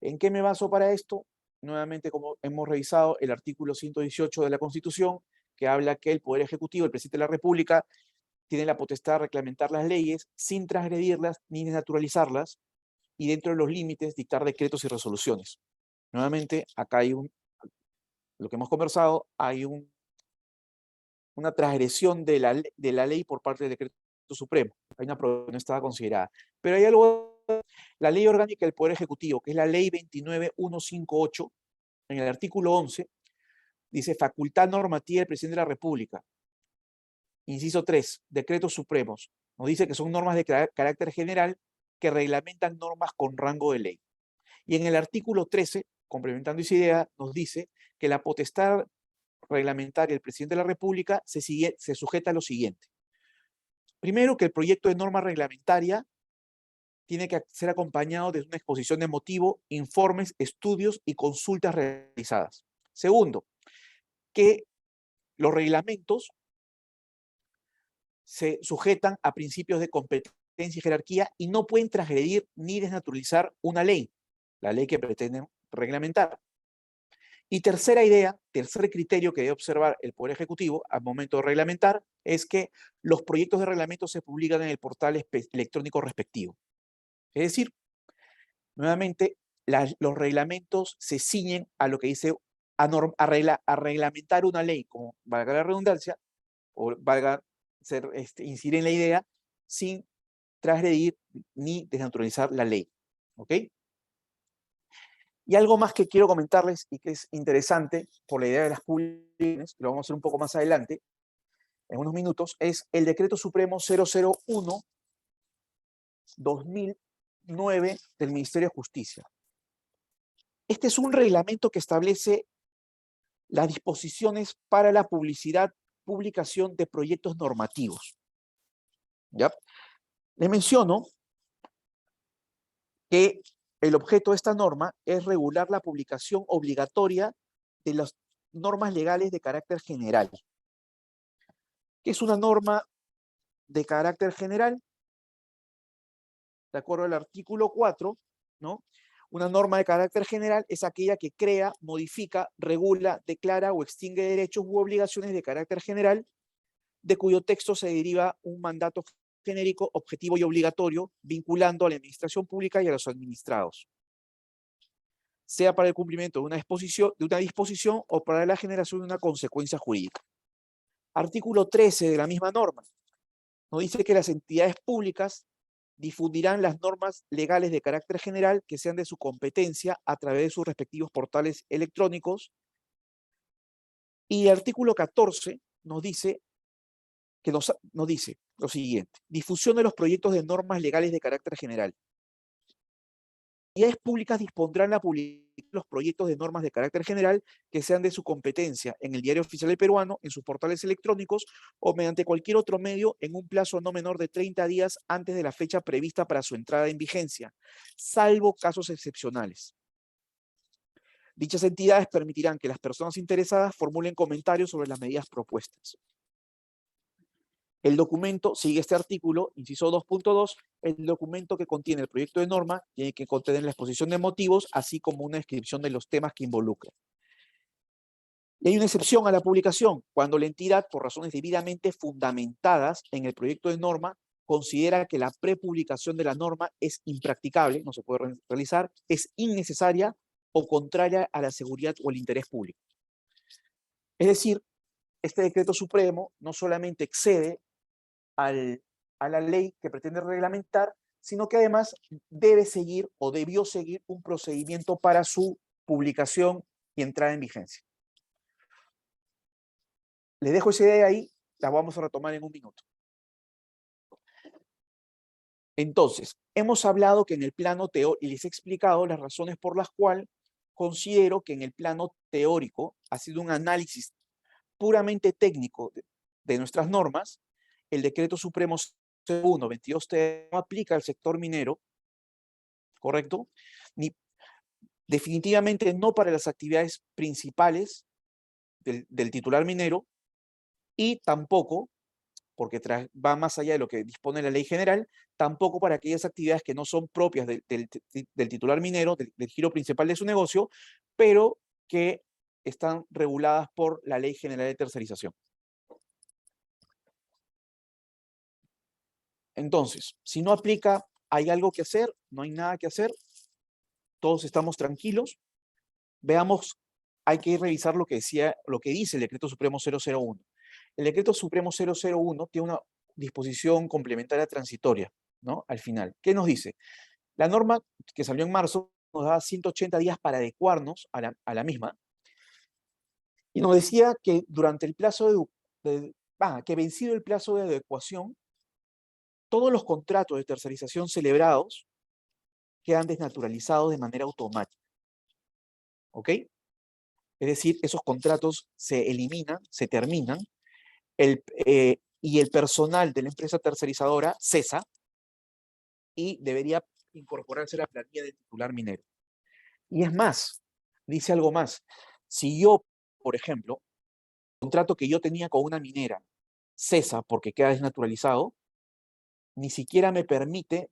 Speaker 2: ¿En qué me baso para esto? Nuevamente, como hemos revisado, el artículo 118 de la Constitución, que habla que el Poder Ejecutivo, el Presidente de la República, tiene la potestad de reglamentar las leyes sin transgredirlas ni desnaturalizarlas y dentro de los límites dictar decretos y resoluciones. Nuevamente, acá hay lo que hemos conversado, hay una transgresión de la ley por parte del decreto supremo. Hay una prueba que no estaba considerada. Pero hay algo, la ley orgánica del Poder Ejecutivo, que es la ley 29.158, en el artículo 11, dice facultad normativa del Presidente de la República. Inciso 3, decretos supremos. Nos dice que son normas de carácter general que reglamentan normas con rango de ley. Y en el artículo 13, complementando esa idea, nos dice que la potestad reglamentaria del presidente de la República se sujeta a lo siguiente. Primero, que el proyecto de norma reglamentaria tiene que ser acompañado de una exposición de motivo, informes, estudios y consultas realizadas. Segundo, que los reglamentos se sujetan a principios de competencia y jerarquía y no pueden transgredir ni desnaturalizar una ley, la ley que pretenden reglamentar. Y tercera idea, tercer criterio que debe observar el Poder Ejecutivo al momento de reglamentar es que los proyectos de reglamento se publican en el portal electrónico respectivo. Es decir, nuevamente, los reglamentos se ciñen a lo que dice a reglamentar una ley, como valga la redundancia, o valga incidir en la idea, sin transgredir ni desnaturalizar la ley. ¿Ok? Y algo más que quiero comentarles y que es interesante por la idea de las publicaciones, lo vamos a hacer un poco más adelante, en unos minutos, es el Decreto Supremo 001/2009 del Ministerio de Justicia. Este es un reglamento que establece las disposiciones para la publicación de proyectos normativos. ¿Ya? Les menciono que el objeto de esta norma es regular la publicación obligatoria de las normas legales de carácter general. ¿Qué es una norma de carácter general? De acuerdo al artículo 4, ¿no? Una norma de carácter general es aquella que crea, modifica, regula, declara o extingue derechos u obligaciones de carácter general, de cuyo texto se deriva un mandato genérico, objetivo y obligatorio, vinculando a la administración pública y a los administrados, sea para el cumplimiento de una disposición o para la generación de una consecuencia jurídica. Artículo 13 de la misma norma nos dice que las entidades públicas difundirán las normas legales de carácter general que sean de su competencia a través de sus respectivos portales electrónicos. Y el artículo 14 nos dice lo siguiente: difusión de los proyectos de normas legales de carácter general. Las entidades públicas dispondrán la publicación de los proyectos de normas de carácter general que sean de su competencia en el Diario Oficial del Peruano, en sus portales electrónicos o mediante cualquier otro medio en un plazo no menor de 30 días antes de la fecha prevista para su entrada en vigencia, salvo casos excepcionales. Dichas entidades permitirán que las personas interesadas formulen comentarios sobre las medidas propuestas. El documento, sigue este artículo, inciso 2.2, el documento que contiene el proyecto de norma tiene que contener la exposición de motivos, así como una descripción de los temas que involucra. Y hay una excepción a la publicación, cuando la entidad, por razones debidamente fundamentadas en el proyecto de norma, considera que la prepublicación de la norma es impracticable, no se puede realizar, es innecesaria o contraria a la seguridad o el interés público. Es decir, este decreto supremo no solamente excede a la ley que pretende reglamentar, sino que además debe seguir o debió seguir un procedimiento para su publicación y entrada en vigencia. Les dejo esa idea ahí, la vamos a retomar en un minuto. Entonces, hemos hablado que en el plano teórico, y les he explicado las razones por las cuales considero que en el plano teórico ha sido un análisis puramente técnico de nuestras normas. El Decreto Supremo 01/22 no aplica al sector minero, ¿correcto? Definitivamente no para las actividades principales del titular minero, y tampoco, porque va más allá de lo que dispone la ley general, tampoco para aquellas actividades que no son propias del titular minero, del giro principal de su negocio, pero que están reguladas por la Ley General de Tercerización. Entonces, si no aplica, ¿hay algo que hacer? ¿No hay nada que hacer? ¿Todos estamos tranquilos? Veamos, hay que revisar lo que dice el Decreto Supremo 001. El Decreto Supremo 001 tiene una disposición complementaria transitoria, ¿no? Al final. ¿Qué nos dice? La norma que salió en marzo nos da 180 días para adecuarnos a la misma, y nos decía que durante el plazo que vencido el plazo de adecuación, todos los contratos de tercerización celebrados quedan desnaturalizados de manera automática. ¿Ok? Es decir, esos contratos se eliminan, se terminan, y el personal de la empresa tercerizadora cesa y debería incorporarse a la planilla del titular minero. Y es más, dice algo más. Si yo, por ejemplo, el contrato que yo tenía con una minera cesa porque queda desnaturalizado, ni siquiera me permite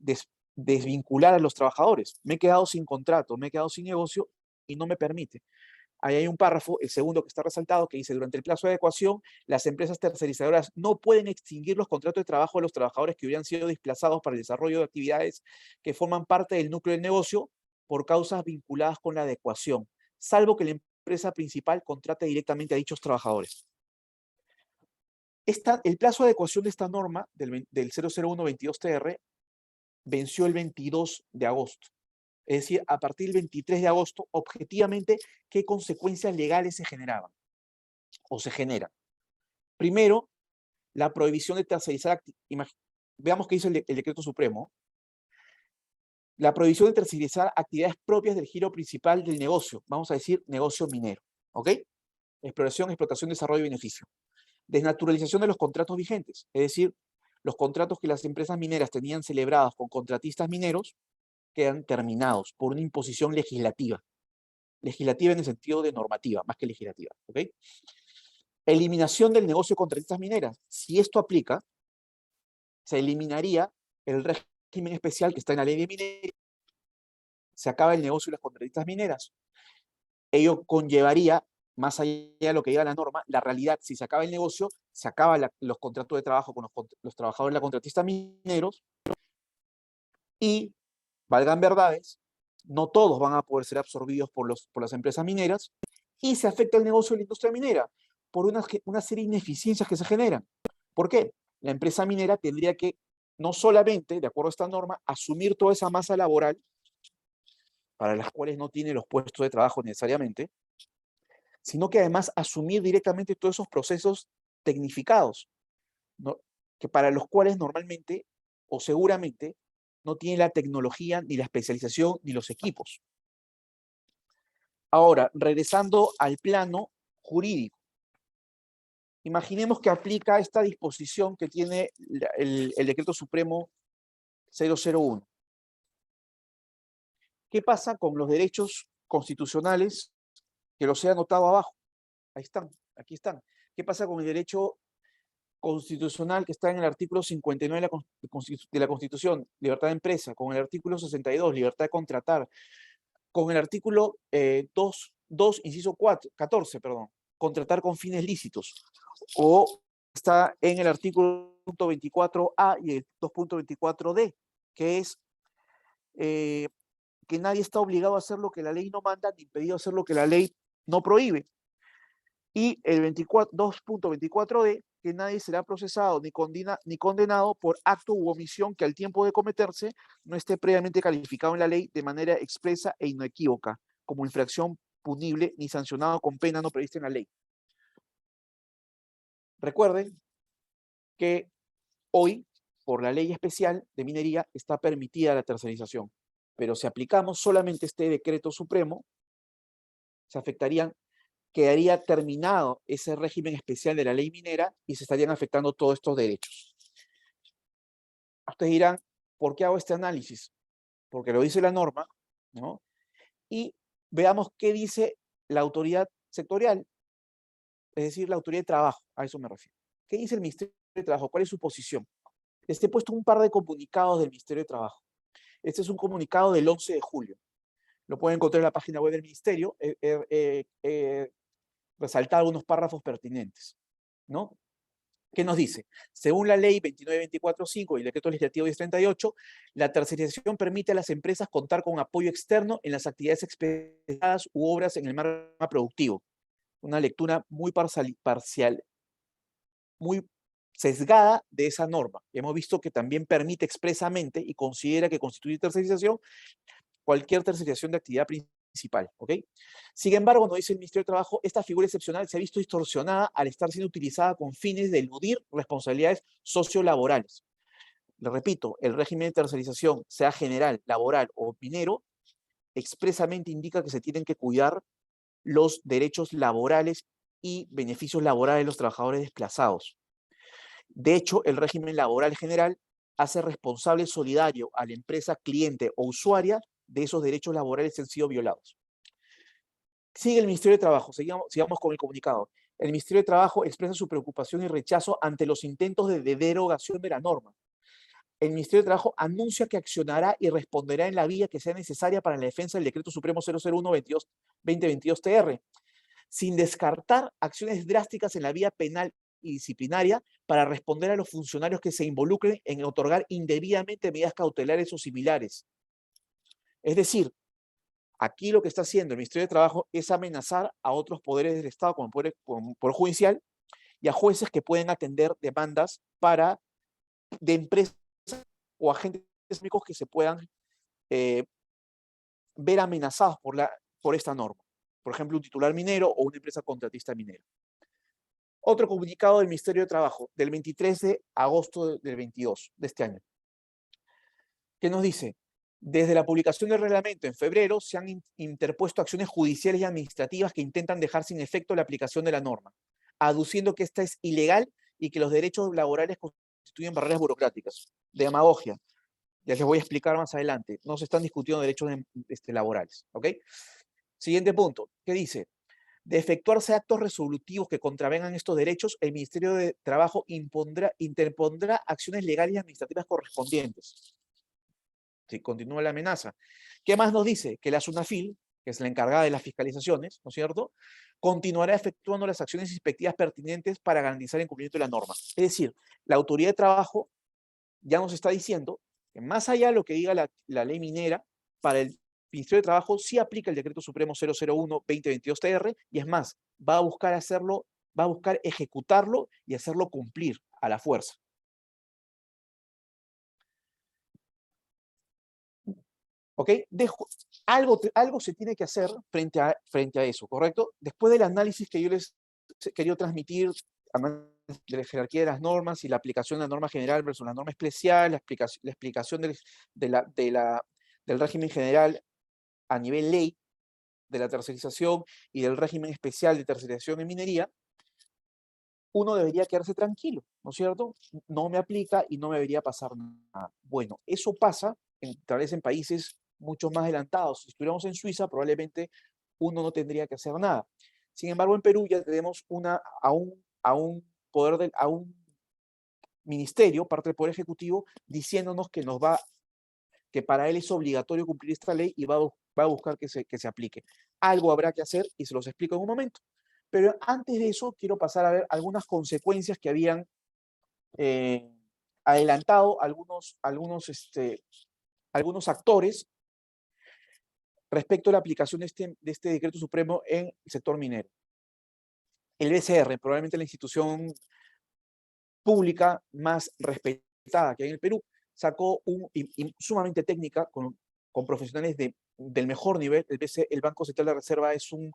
Speaker 2: desvincular a los trabajadores. Me he quedado sin contrato, me he quedado sin negocio y no me permite. Ahí hay un párrafo, el segundo que está resaltado, que dice: durante el plazo de adecuación, las empresas tercerizadoras no pueden extinguir los contratos de trabajo de los trabajadores que hubieran sido desplazados para el desarrollo de actividades que forman parte del núcleo del negocio por causas vinculadas con la adecuación, salvo que la empresa principal contrate directamente a dichos trabajadores. El plazo de adecuación de esta norma del 00122-TR venció el 22 de agosto. Es decir, a partir del 23 de agosto, objetivamente, ¿qué consecuencias legales se generaban o se generan? Primero, la prohibición de tercerizar, veamos qué dice el decreto supremo, la prohibición de tercerizar actividades propias del giro principal del negocio, vamos a decir negocio minero, ¿ok? Exploración, explotación, desarrollo y beneficio. Desnaturalización de los contratos vigentes, es decir, los contratos que las empresas mineras tenían celebrados con contratistas mineros quedan terminados por una imposición legislativa. Legislativa en el sentido de normativa, más que legislativa, ¿ok? Eliminación del negocio de contratistas mineras. Si esto aplica, se eliminaría el régimen especial que está en la ley de minería, se acaba el negocio de las contratistas mineras. Ello conllevaría, más allá de lo que diga la norma, la realidad: si se acaba el negocio, se acaban los contratos de trabajo con los trabajadores de la contratista mineros y, valgan verdades, no todos van a poder ser absorbidos por las empresas mineras y se afecta el negocio de la industria minera por una serie de ineficiencias que se generan. ¿Por qué? La empresa minera tendría que, no solamente, de acuerdo a esta norma, asumir toda esa masa laboral para las cuales no tiene los puestos de trabajo necesariamente, sino que además asumir directamente todos esos procesos tecnificados, ¿no? Que para los cuales normalmente o seguramente no tiene la tecnología, ni la especialización, ni los equipos. Ahora, regresando al plano jurídico, imaginemos que aplica esta disposición que tiene el Decreto Supremo 001. ¿Qué pasa con los derechos constitucionales que los he anotado abajo? Ahí están, aquí están. ¿Qué pasa con el derecho constitucional que está en el artículo 59 de la Constitución, libertad de empresa, con el artículo 62, libertad de contratar, con el artículo 2, inciso 14, contratar con fines lícitos, o está en el artículo 24A y el 2.24D, que es que nadie está obligado a hacer lo que la ley no manda, ni impedido a hacer lo que la ley no prohíbe. Y el 2.24D, que nadie será procesado ni condenado por acto u omisión que al tiempo de cometerse no esté previamente calificado en la ley de manera expresa e inequívoca como infracción punible ni sancionado con pena no prevista en la ley. Recuerden que hoy, por la ley especial de minería, está permitida la tercerización, pero si aplicamos solamente este decreto supremo, quedaría terminado ese régimen especial de la ley minera y se estarían afectando todos estos derechos. Ustedes dirán, ¿por qué hago este análisis? Porque lo dice la norma, ¿no? Y veamos qué dice la autoridad sectorial, es decir, la autoridad de trabajo, a eso me refiero. ¿Qué dice el Ministerio de Trabajo? ¿Cuál es su posición? Les he puesto un par de comunicados del Ministerio de Trabajo. Este es un comunicado del 11 de julio. Lo pueden encontrar en la página web del Ministerio. Resaltar algunos párrafos pertinentes, ¿no? ¿Qué nos dice? Según la ley 29.24.5 y el decreto legislativo 1038, la tercerización permite a las empresas contar con apoyo externo en las actividades expresadas u obras en el marco productivo. Una lectura muy parcial, muy sesgada de esa norma. Hemos visto que también permite expresamente y considera que constituye tercerización cualquier tercerización de actividad principal, ¿ok? Sin embargo, nos dice el Ministerio de Trabajo, esta figura excepcional se ha visto distorsionada al estar siendo utilizada con fines de eludir responsabilidades sociolaborales. Le repito, el régimen de tercerización, sea general, laboral o minero, expresamente indica que se tienen que cuidar los derechos laborales y beneficios laborales de los trabajadores desplazados. De hecho, el régimen laboral general hace responsable solidario a la empresa cliente o usuaria de esos derechos laborales que han sido violados. Sigue el Ministerio de Trabajo, sigamos con el comunicado. El Ministerio de Trabajo expresa su preocupación y rechazo ante los intentos de derogación de la norma. El Ministerio de Trabajo anuncia que accionará y responderá en la vía que sea necesaria para la defensa del Decreto Supremo 001-2022-TR, sin descartar acciones drásticas en la vía penal y disciplinaria para responder a los funcionarios que se involucren en otorgar indebidamente medidas cautelares o similares. Es decir, aquí lo que está haciendo el Ministerio de Trabajo es amenazar a otros poderes del Estado, como el Poder Judicial, y a jueces que pueden atender demandas de empresas o agentes públicos que se puedan ver amenazados por esta norma. Por ejemplo, un titular minero o una empresa contratista minera. Otro comunicado del Ministerio de Trabajo del 23 de agosto del 22 de este año, que nos dice: desde la publicación del reglamento en febrero se han interpuesto acciones judiciales y administrativas que intentan dejar sin efecto la aplicación de la norma, aduciendo que esta es ilegal y que los derechos laborales constituyen barreras burocráticas. Demagogia. Ya les voy a explicar más adelante. No se están discutiendo derechos laborales. ¿Ok? Siguiente punto. ¿Qué dice? De efectuarse actos resolutivos que contravengan estos derechos, el Ministerio de Trabajo interpondrá acciones legales y administrativas correspondientes. Sí, continúa la amenaza. ¿Qué más nos dice? Que la SUNAFIL, que es la encargada de las fiscalizaciones, ¿no es cierto?, continuará efectuando las acciones inspectivas pertinentes para garantizar el cumplimiento de la norma. Es decir, la Autoridad de Trabajo ya nos está diciendo que más allá de lo que diga la ley minera, para el Ministerio de Trabajo sí aplica el Decreto Supremo 001-2022-TR, y es más, va a buscar ejecutarlo y hacerlo cumplir a la fuerza. ¿Ok? Algo se tiene que hacer frente a eso, ¿correcto? Después del análisis que yo les he querido transmitir, de la jerarquía de las normas y la aplicación de la norma general versus la norma especial, la explicación del régimen general a nivel ley, de la tercerización y del régimen especial de tercerización en minería, uno debería quedarse tranquilo, ¿no es cierto? No me aplica y no me debería pasar nada. Bueno, eso pasa tal vez en países mucho más adelantados. Si estuviéramos en Suiza, probablemente uno no tendría que hacer nada. Sin embargo, en Perú ya tenemos a un ministerio, parte del Poder Ejecutivo, diciéndonos que para él es obligatorio cumplir esta ley y va a buscar que se aplique. Algo habrá que hacer y se los explico en un momento. Pero antes de eso, quiero pasar a ver algunas consecuencias que habían adelantado algunos actores respecto a la aplicación de este decreto supremo en el sector minero. El BCR, probablemente la institución pública más respetada que hay en el Perú, sacó sumamente técnica con profesionales del mejor nivel. El Banco Central de Reserva es un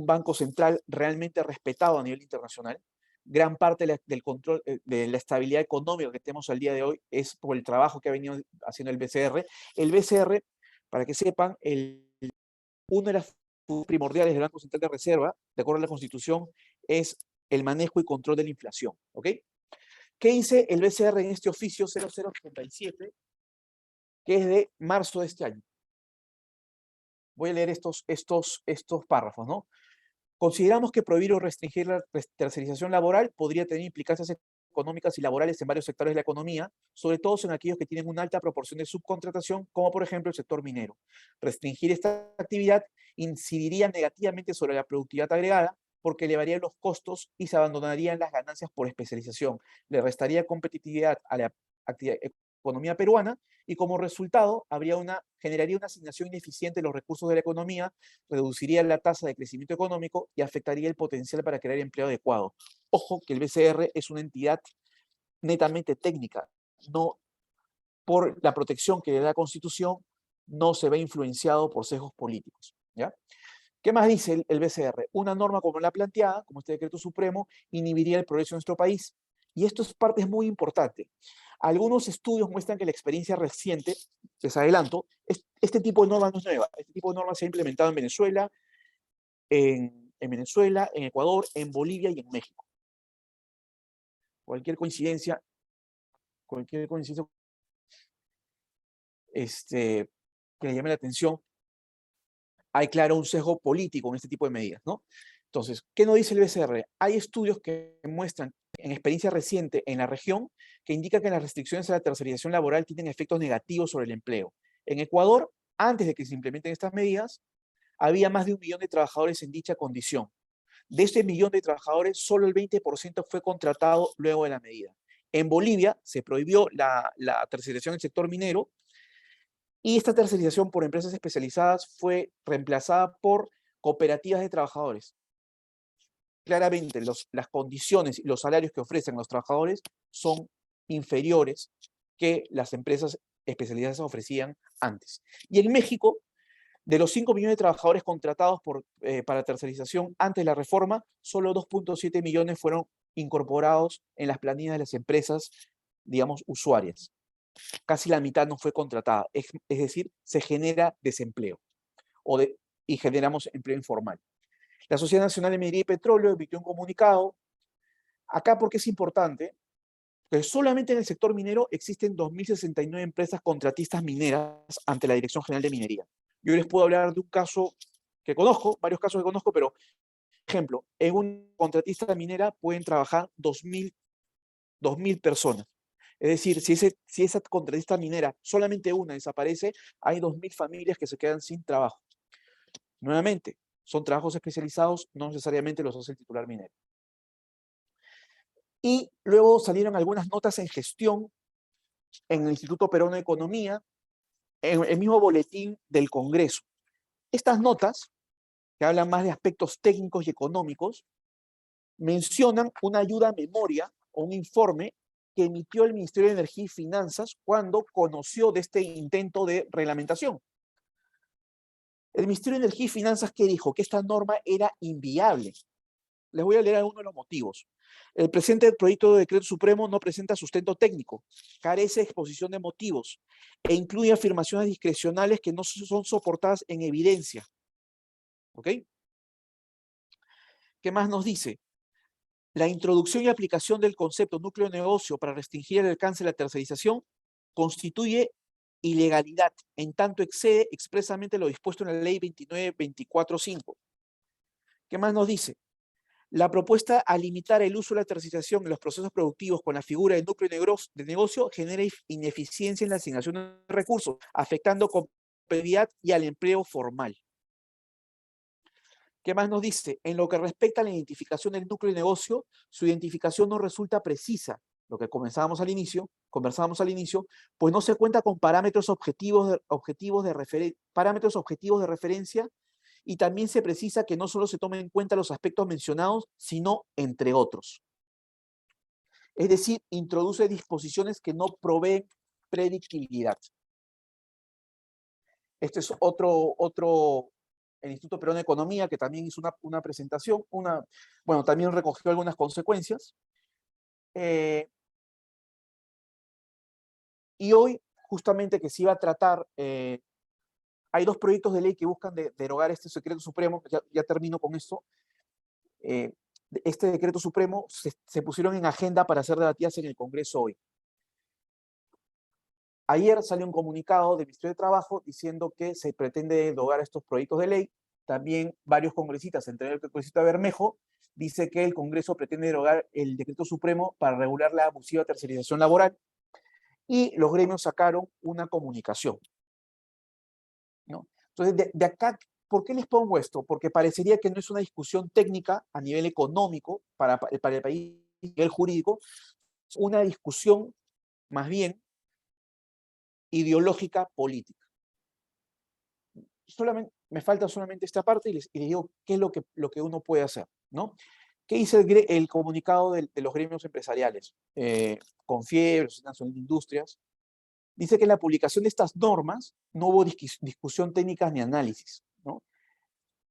Speaker 2: banco central realmente respetado a nivel internacional. Gran parte del control de la estabilidad económica que tenemos al día de hoy es por el trabajo que ha venido haciendo el BCR. El BCR, para que sepan, una de las funciones primordiales del Banco Central de Reserva, de acuerdo a la Constitución, es el manejo y control de la inflación. ¿Ok? ¿Qué dice el BCR en este oficio 0037, que es de marzo de este año? Voy a leer estos párrafos, ¿no? Consideramos que prohibir o restringir la tercerización laboral podría tener implicancias económicas y laborales en varios sectores de la economía, sobre todo en aquellos que tienen una alta proporción de subcontratación, como por ejemplo el sector minero. Restringir esta actividad incidiría negativamente sobre la productividad agregada, porque elevaría los costos y se abandonarían las ganancias por especialización. Le restaría competitividad a la economía peruana y como resultado generaría una asignación ineficiente de los recursos de la economía, reduciría la tasa de crecimiento económico y afectaría el potencial para crear empleo adecuado. Ojo que el BCR es una entidad netamente técnica, no por la protección que le da la Constitución, no se ve influenciado por sesgos políticos. ¿Ya? ¿Qué más dice el BCR? Una norma como la planteada, como este decreto supremo, inhibiría el progreso de nuestro país. Y esto es parte muy importante. Algunos estudios muestran que la experiencia reciente, les adelanto, este tipo de norma no es nueva. Este tipo de norma se ha implementado en Venezuela, en Venezuela, en Ecuador, en Bolivia y en México. Cualquier coincidencia que le llame la atención, hay claro un sesgo político en este tipo de medidas, ¿no? Entonces, ¿qué nos dice el BCR? Hay estudios que muestran en experiencia reciente en la región que indican que las restricciones a la tercerización laboral tienen efectos negativos sobre el empleo. En Ecuador, antes de que se implementen estas medidas, había más de 1 millón de trabajadores en dicha condición. De este 1 millón de trabajadores, solo el 20% fue contratado luego de la medida. En Bolivia se prohibió la tercerización en el sector minero y esta tercerización por empresas especializadas fue reemplazada por cooperativas de trabajadores. Claramente, las condiciones y los salarios que ofrecen los trabajadores son inferiores que las empresas especializadas ofrecían antes. Y en México, de los 5 millones de trabajadores contratados para tercerización antes de la reforma, solo 2.7 millones fueron incorporados en las planillas de las empresas, digamos, usuarias. Casi la mitad no fue contratada, es decir, se genera desempleo y generamos empleo informal. La Sociedad Nacional de Minería y Petróleo emitió un comunicado. Acá, porque es importante, que solamente en el sector minero existen 2.069 empresas contratistas mineras ante la Dirección General de Minería. Yo les puedo hablar de un caso que conozco, varios casos que conozco, pero, ejemplo, en una contratista minera pueden trabajar 2.000 personas. Es decir, si esa contratista minera, solamente una desaparece, hay 2.000 familias que se quedan sin trabajo. Nuevamente, son trabajos especializados, no necesariamente los hace el titular minero. Y luego salieron algunas notas en gestión en el Instituto Peruano de Economía, en el mismo boletín del Congreso. Estas notas, que hablan más de aspectos técnicos y económicos, mencionan una ayuda a memoria o un informe que emitió el Ministerio de Energía y Finanzas cuando conoció de este intento de reglamentación. El Ministerio de Energía y Finanzas, ¿qué dijo? Que esta norma era inviable. Les voy a leer algunos de los motivos. El presente proyecto de decreto supremo no presenta sustento técnico, carece de exposición de motivos e incluye afirmaciones discrecionales que no son soportadas en evidencia. ¿Ok? ¿Qué más nos dice? La introducción y aplicación del concepto núcleo de negocio para restringir el alcance de la tercerización constituye ilegalidad, en tanto excede expresamente lo dispuesto en la Ley 29.24.5. ¿Qué más nos dice? La propuesta a limitar el uso de la tercerización en los procesos productivos con la figura de núcleo de negocio genera ineficiencia en la asignación de recursos, afectando competitividad y al empleo formal. ¿Qué más nos dice? En lo que respecta a la identificación del núcleo de negocio, su identificación no resulta precisa, lo que conversábamos al inicio, pues no se cuenta con parámetros objetivos de referencia, y también se precisa que no solo se tomen en cuenta los aspectos mencionados, sino entre otros. Es decir, introduce disposiciones que no proveen predictibilidad. Este es el Instituto Peruano de Economía, que también hizo una presentación, también recogió algunas consecuencias. Y hoy, justamente que se iba a tratar, hay 2 proyectos de ley que buscan derogar este decreto supremo, ya termino con esto. Este decreto supremo se pusieron en agenda para ser debatidas en el Congreso hoy. Ayer salió un comunicado del Ministerio de Trabajo diciendo que se pretende derogar estos proyectos de ley. También varios congresistas, entre ellos el congresista Bermejo, dice que el Congreso pretende derogar el decreto supremo para regular la abusiva tercerización laboral. Y los gremios sacaron una comunicación, ¿no? Entonces, de acá, ¿por qué les pongo esto? Porque parecería que no es una discusión técnica a nivel económico para el país, a nivel jurídico, es una discusión más bien ideológica política. Me falta solamente esta parte y les digo qué es lo que uno puede hacer, ¿no? ¿Qué dice el comunicado de los gremios empresariales? Confiev, Asociación Nacional de Industrias, dice que en la publicación de estas normas no hubo discusión técnica ni análisis, ¿no?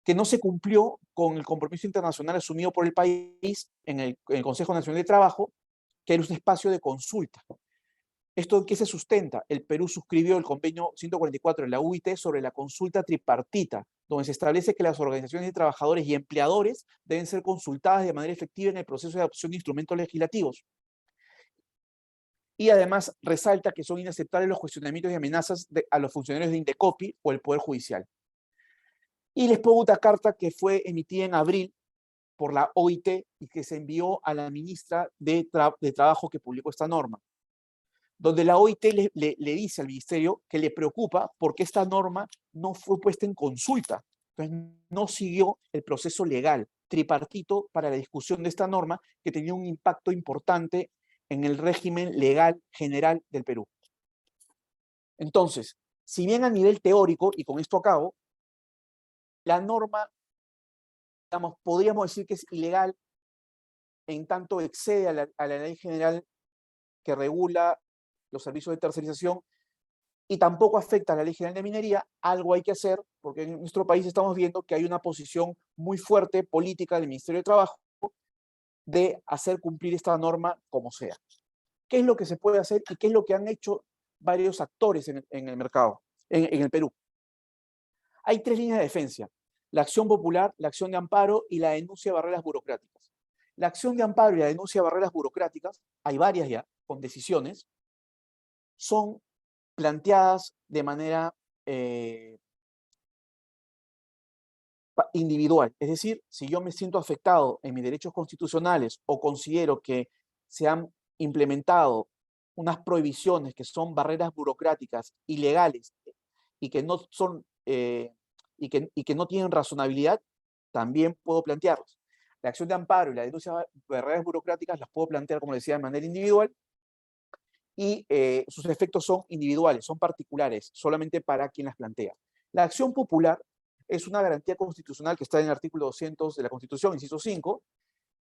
Speaker 2: Que no se cumplió con el compromiso internacional asumido por el país en el Consejo Nacional de Trabajo, que era un espacio de consulta. ¿Esto en qué se sustenta? El Perú suscribió el convenio 144 de la UIT sobre la consulta tripartita, donde se establece que las organizaciones de trabajadores y empleadores deben ser consultadas de manera efectiva en el proceso de adopción de instrumentos legislativos. Y además resalta que son inaceptables los cuestionamientos y amenazas a los funcionarios de Indecopi o el Poder Judicial. Y les pongo otra carta que fue emitida en abril por la OIT y que se envió a la ministra de Trabajo que publicó esta norma, donde la OIT le dice al ministerio que le preocupa porque esta norma no fue puesta en consulta, entonces no siguió el proceso legal tripartito para la discusión de esta norma que tenía un impacto importante en el régimen legal general del Perú. Entonces, si bien a nivel teórico, y con esto acabo, la norma, digamos, podríamos decir que es ilegal en tanto excede a la ley general que regula los servicios de tercerización y tampoco afecta a la ley general de minería, algo hay que hacer, porque en nuestro país estamos viendo que hay una posición muy fuerte política del Ministerio de Trabajo de hacer cumplir esta norma como sea. ¿Qué es lo que se puede hacer y qué es lo que han hecho varios actores en el mercado, en el Perú? Hay 3 líneas de defensa: la acción popular, la acción de amparo y la denuncia de barreras burocráticas. La acción de amparo y la denuncia de barreras burocráticas, hay varias ya, con decisiones, son planteadas de manera individual. Es decir, si yo me siento afectado en mis derechos constitucionales o considero que se han implementado unas prohibiciones que son barreras burocráticas ilegales y que no son y que no tienen razonabilidad, también puedo plantearlos. La acción de amparo y la denuncia de barreras burocráticas las puedo plantear, como decía, de manera individual y sus efectos son individuales, son particulares, solamente para quien las plantea. La acción popular es una garantía constitucional que está en el artículo 200 de la Constitución, inciso 5,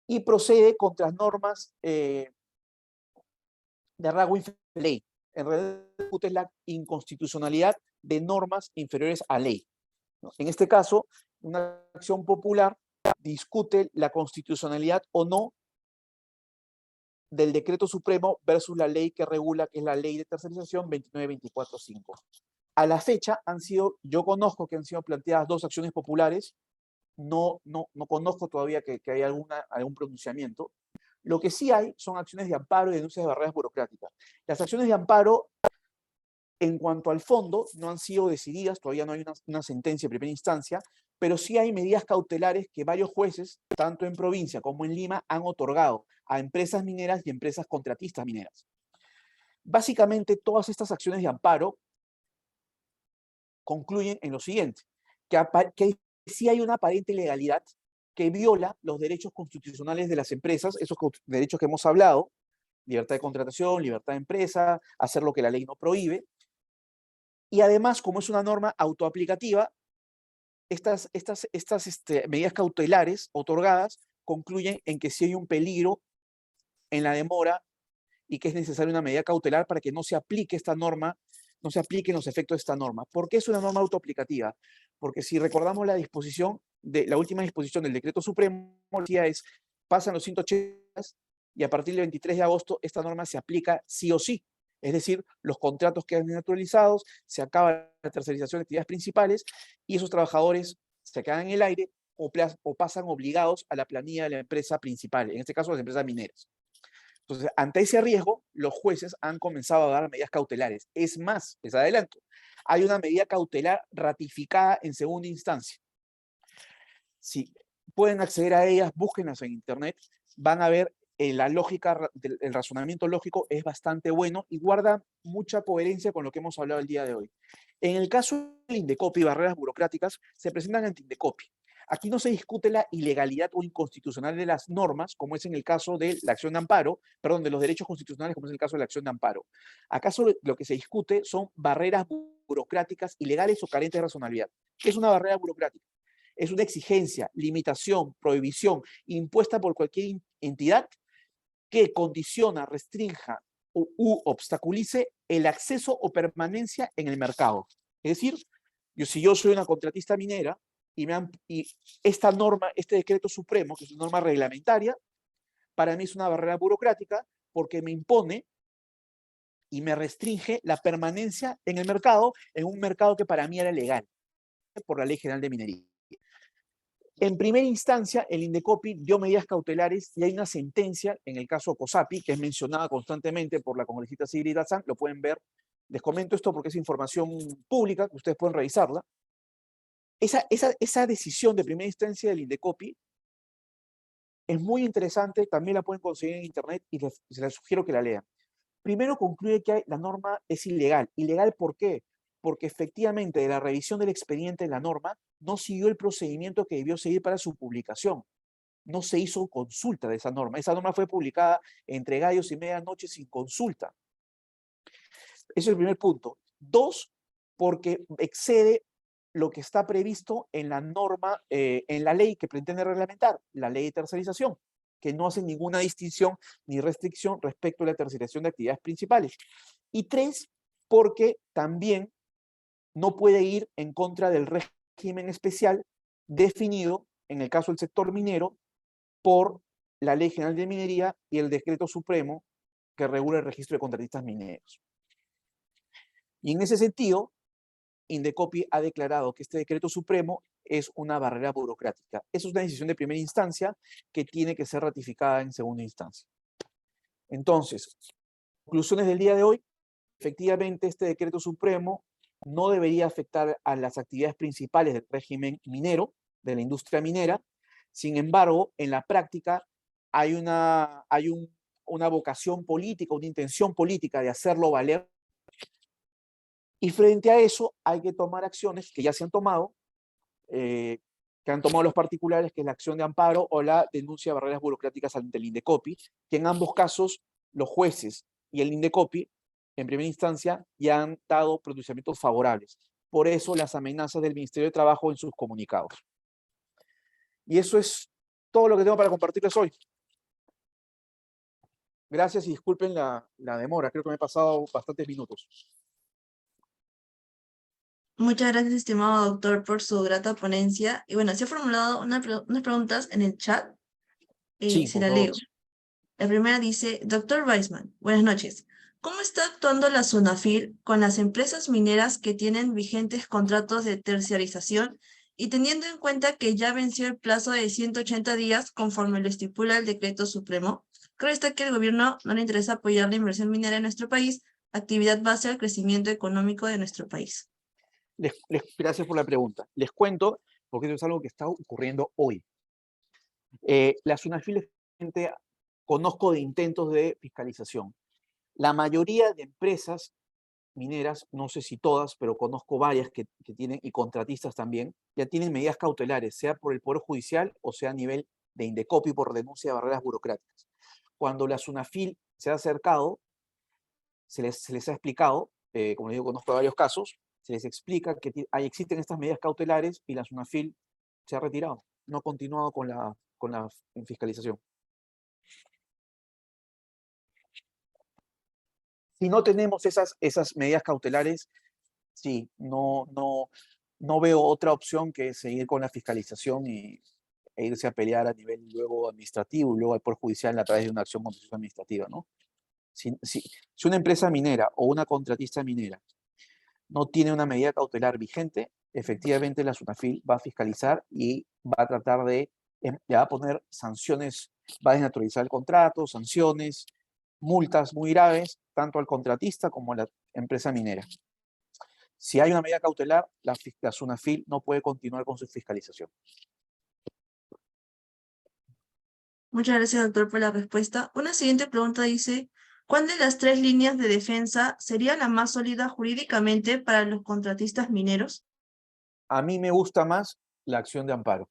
Speaker 2: y procede contra normas de rango inferior a la ley. En realidad, es la inconstitucionalidad de normas inferiores a ley, ¿no? En este caso, una acción popular discute la constitucionalidad o no del decreto supremo versus la ley que regula, que es la ley de tercerización 29.24.5. A la fecha yo conozco que han sido planteadas 2 acciones populares, no conozco todavía que hay algún pronunciamiento. Lo que sí hay son acciones de amparo y denuncias de barreras burocráticas. Las acciones de amparo, en cuanto al fondo, no han sido decididas, todavía no hay una sentencia de primera instancia, pero sí hay medidas cautelares que varios jueces, tanto en provincia como en Lima, han otorgado a empresas mineras y empresas contratistas mineras. Básicamente, todas estas acciones de amparo concluyen en lo siguiente, que sí hay una aparente ilegalidad que viola los derechos constitucionales de las empresas, esos derechos que hemos hablado, libertad de contratación, libertad de empresa, hacer lo que la ley no prohíbe, y además, como es una norma autoaplicativa, estas medidas cautelares otorgadas concluyen en que sí hay un peligro en la demora y que es necesaria una medida cautelar para que no se aplique esta norma, no se apliquen los efectos de esta norma. ¿Por qué es una norma autoaplicativa? Porque si recordamos la última disposición del decreto supremo, decía pasan los 180 días y a partir del 23 de agosto esta norma se aplica sí o sí. Es decir, los contratos quedan naturalizados, se acaba la tercerización de actividades principales y esos trabajadores se quedan en el aire o pasan obligados a la planilla de la empresa principal, en este caso las empresas mineras. Entonces, ante ese riesgo, los jueces han comenzado a dar medidas cautelares. Es más, les adelanto, hay una medida cautelar ratificada en segunda instancia. Si pueden acceder a ellas, búsquenlas en internet, van a ver la lógica, el razonamiento lógico es bastante bueno y guarda mucha coherencia con lo que hemos hablado el día de hoy. En el caso del Indecopi, barreras burocráticas, se presentan ante Indecopi. Aquí no se discute la ilegalidad o inconstitucional de las normas, como es en el caso de la acción de amparo, perdón, de los derechos constitucionales, como es el caso de la acción de amparo. ¿Acaso lo que se discute son barreras burocráticas ilegales o carentes de razonabilidad? ¿Qué es una barrera burocrática? Es una exigencia, limitación, prohibición impuesta por cualquier entidad que condiciona, restrinja u obstaculice el acceso o permanencia en el mercado. Es decir, si yo soy una contratista minera y esta norma, este decreto supremo, que es una norma reglamentaria, para mí es una barrera burocrática porque me impone y me restringe la permanencia en el mercado, en un mercado que para mí era legal. por la Ley General de Minería. En primera instancia, el Indecopi dio medidas cautelares y hay una sentencia en el caso COSAPI, que es mencionada constantemente por la congresista Sigrid Azán, lo pueden ver. Les comento esto porque es información pública, que ustedes pueden revisarla. Esa decisión de primera instancia del Indecopi es muy interesante, también la pueden conseguir en internet y se les sugiero que la lean. Primero concluye que la norma es ilegal. ¿Ilegal por qué? Porque efectivamente de la revisión del expediente de la norma no siguió el procedimiento que debió seguir para su publicación. No se hizo consulta de esa norma. Esa norma fue publicada entre gallos y medianoche sin consulta. Ese es el primer punto. Dos, porque excede lo que está previsto en la norma, en la ley que pretende reglamentar, la ley de tercerización, que no hace ninguna distinción ni restricción respecto a la tercerización de actividades principales. Y tres, porque también no puede ir en contra del régimen especial definido, en el caso del sector minero, por la Ley General de Minería y el Decreto Supremo que regula el registro de contratistas mineros. Y en ese sentido, Indecopi ha declarado que este decreto supremo es una barrera burocrática. Esa es una decisión de primera instancia que tiene que ser ratificada en segunda instancia. Entonces, conclusiones del día de hoy, efectivamente este decreto supremo no debería afectar a las actividades principales del régimen minero, de la industria minera. Sin embargo, en la práctica hay una vocación política, una intención política de hacerlo valer. Y frente a eso hay que tomar acciones que ya se han tomado, que han tomado los particulares, que es la acción de amparo o la denuncia de barreras burocráticas ante el Indecopi, que en ambos casos los jueces y el Indecopi, en primera instancia, ya han dado pronunciamientos favorables. Por eso las amenazas del Ministerio de Trabajo en sus comunicados. Y eso es todo lo que tengo para compartirles hoy. Gracias y disculpen la demora, creo que me he pasado bastantes minutos.
Speaker 1: Muchas gracias, estimado doctor, por su grata ponencia. Y bueno, se han formulado unas preguntas en el chat.
Speaker 2: Sí,
Speaker 1: Se
Speaker 2: por
Speaker 1: la
Speaker 2: favor.
Speaker 1: leo. La primera dice, doctor Weissman, buenas noches. ¿Cómo está actuando la SUNAFIL con las empresas mineras que tienen vigentes contratos de terciarización y teniendo en cuenta que ya venció el plazo de 180 días conforme lo estipula el decreto supremo? Creo está que el gobierno no le interesa apoyar la inversión minera en nuestro país, actividad base al crecimiento económico de nuestro país.
Speaker 2: Gracias por la pregunta. Les cuento, porque esto es algo que está ocurriendo hoy. La SUNAFIL, conozco de intentos de fiscalización. La mayoría de empresas mineras, no sé si todas, pero conozco varias que tienen, y contratistas también, ya tienen medidas cautelares, sea por el Poder Judicial o sea a nivel de Indecopi por denuncia de barreras burocráticas. Cuando la SUNAFIL se ha acercado, se les ha explicado, como les digo, conozco varios casos, se les explica que existen estas medidas cautelares y la SUNAFIL se ha retirado, no ha continuado con la fiscalización. Si no tenemos esas medidas cautelares, sí, no veo otra opción que seguir con la fiscalización e irse a pelear a nivel luego administrativo y luego al Poder Judicial a través de una acción contenciosa administrativa, ¿no? Si una empresa minera o una contratista minera no tiene una medida cautelar vigente, efectivamente la SUNAFIL va a fiscalizar y va a tratar de, ya va a poner sanciones, va a desnaturalizar el contrato, sanciones, multas muy graves, tanto al contratista como a la empresa minera. Si hay una medida cautelar, la SUNAFIL no puede continuar con su fiscalización.
Speaker 1: Muchas gracias, doctor, por la respuesta. Una siguiente pregunta dice, ¿cuál de las tres líneas de defensa sería la más sólida jurídicamente para los contratistas mineros?
Speaker 2: A mí me gusta más la acción de amparo.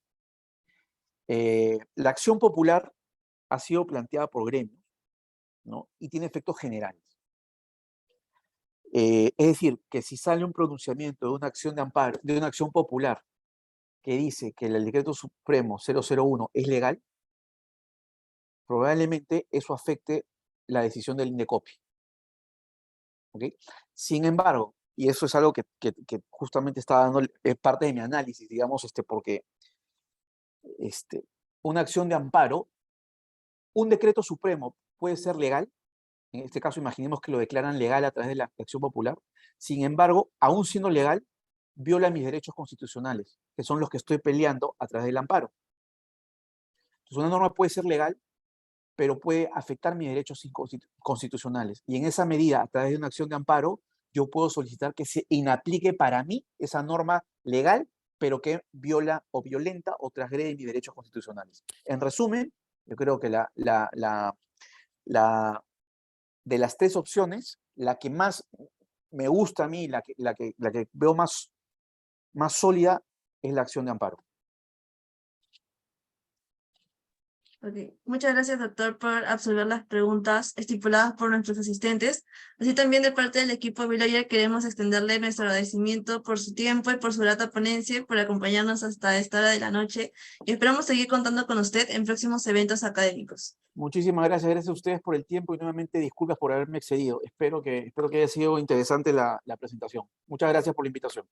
Speaker 2: La acción popular ha sido planteada por gremios, ¿no? Y tiene efectos generales. Es decir, que si sale un pronunciamiento de una acción de amparo, de una acción popular, que dice que el decreto supremo 001 es legal, probablemente eso afecte la decisión del Indecopi. ¿Okay? Sin embargo, y eso es algo que justamente está dando parte de mi análisis, digamos, porque una acción de amparo, un decreto supremo puede ser legal, en este caso imaginemos que lo declaran legal a través de la acción popular, sin embargo, aún siendo legal, viola mis derechos constitucionales, que son los que estoy peleando a través del amparo. Entonces, una norma puede ser legal, pero puede afectar mis derechos constitucionales. Y en esa medida, a través de una acción de amparo, yo puedo solicitar que se inaplique para mí esa norma legal, pero que viola o violenta o transgrede mis derechos constitucionales. En resumen, yo creo que de las tres opciones, la que más me gusta a mí, la que veo más sólida, es la acción de amparo.
Speaker 1: Ok. Muchas gracias, doctor, por absolver las preguntas estipuladas por nuestros asistentes. Así también de parte del equipo Biloyer queremos extenderle nuestro agradecimiento por su tiempo y por su grata ponencia, por acompañarnos hasta esta hora de la noche. Y esperamos seguir contando con usted en próximos eventos académicos.
Speaker 2: Muchísimas gracias. Gracias a ustedes por el tiempo y nuevamente disculpas por haberme excedido. Espero que haya sido interesante la presentación. Muchas gracias por la invitación.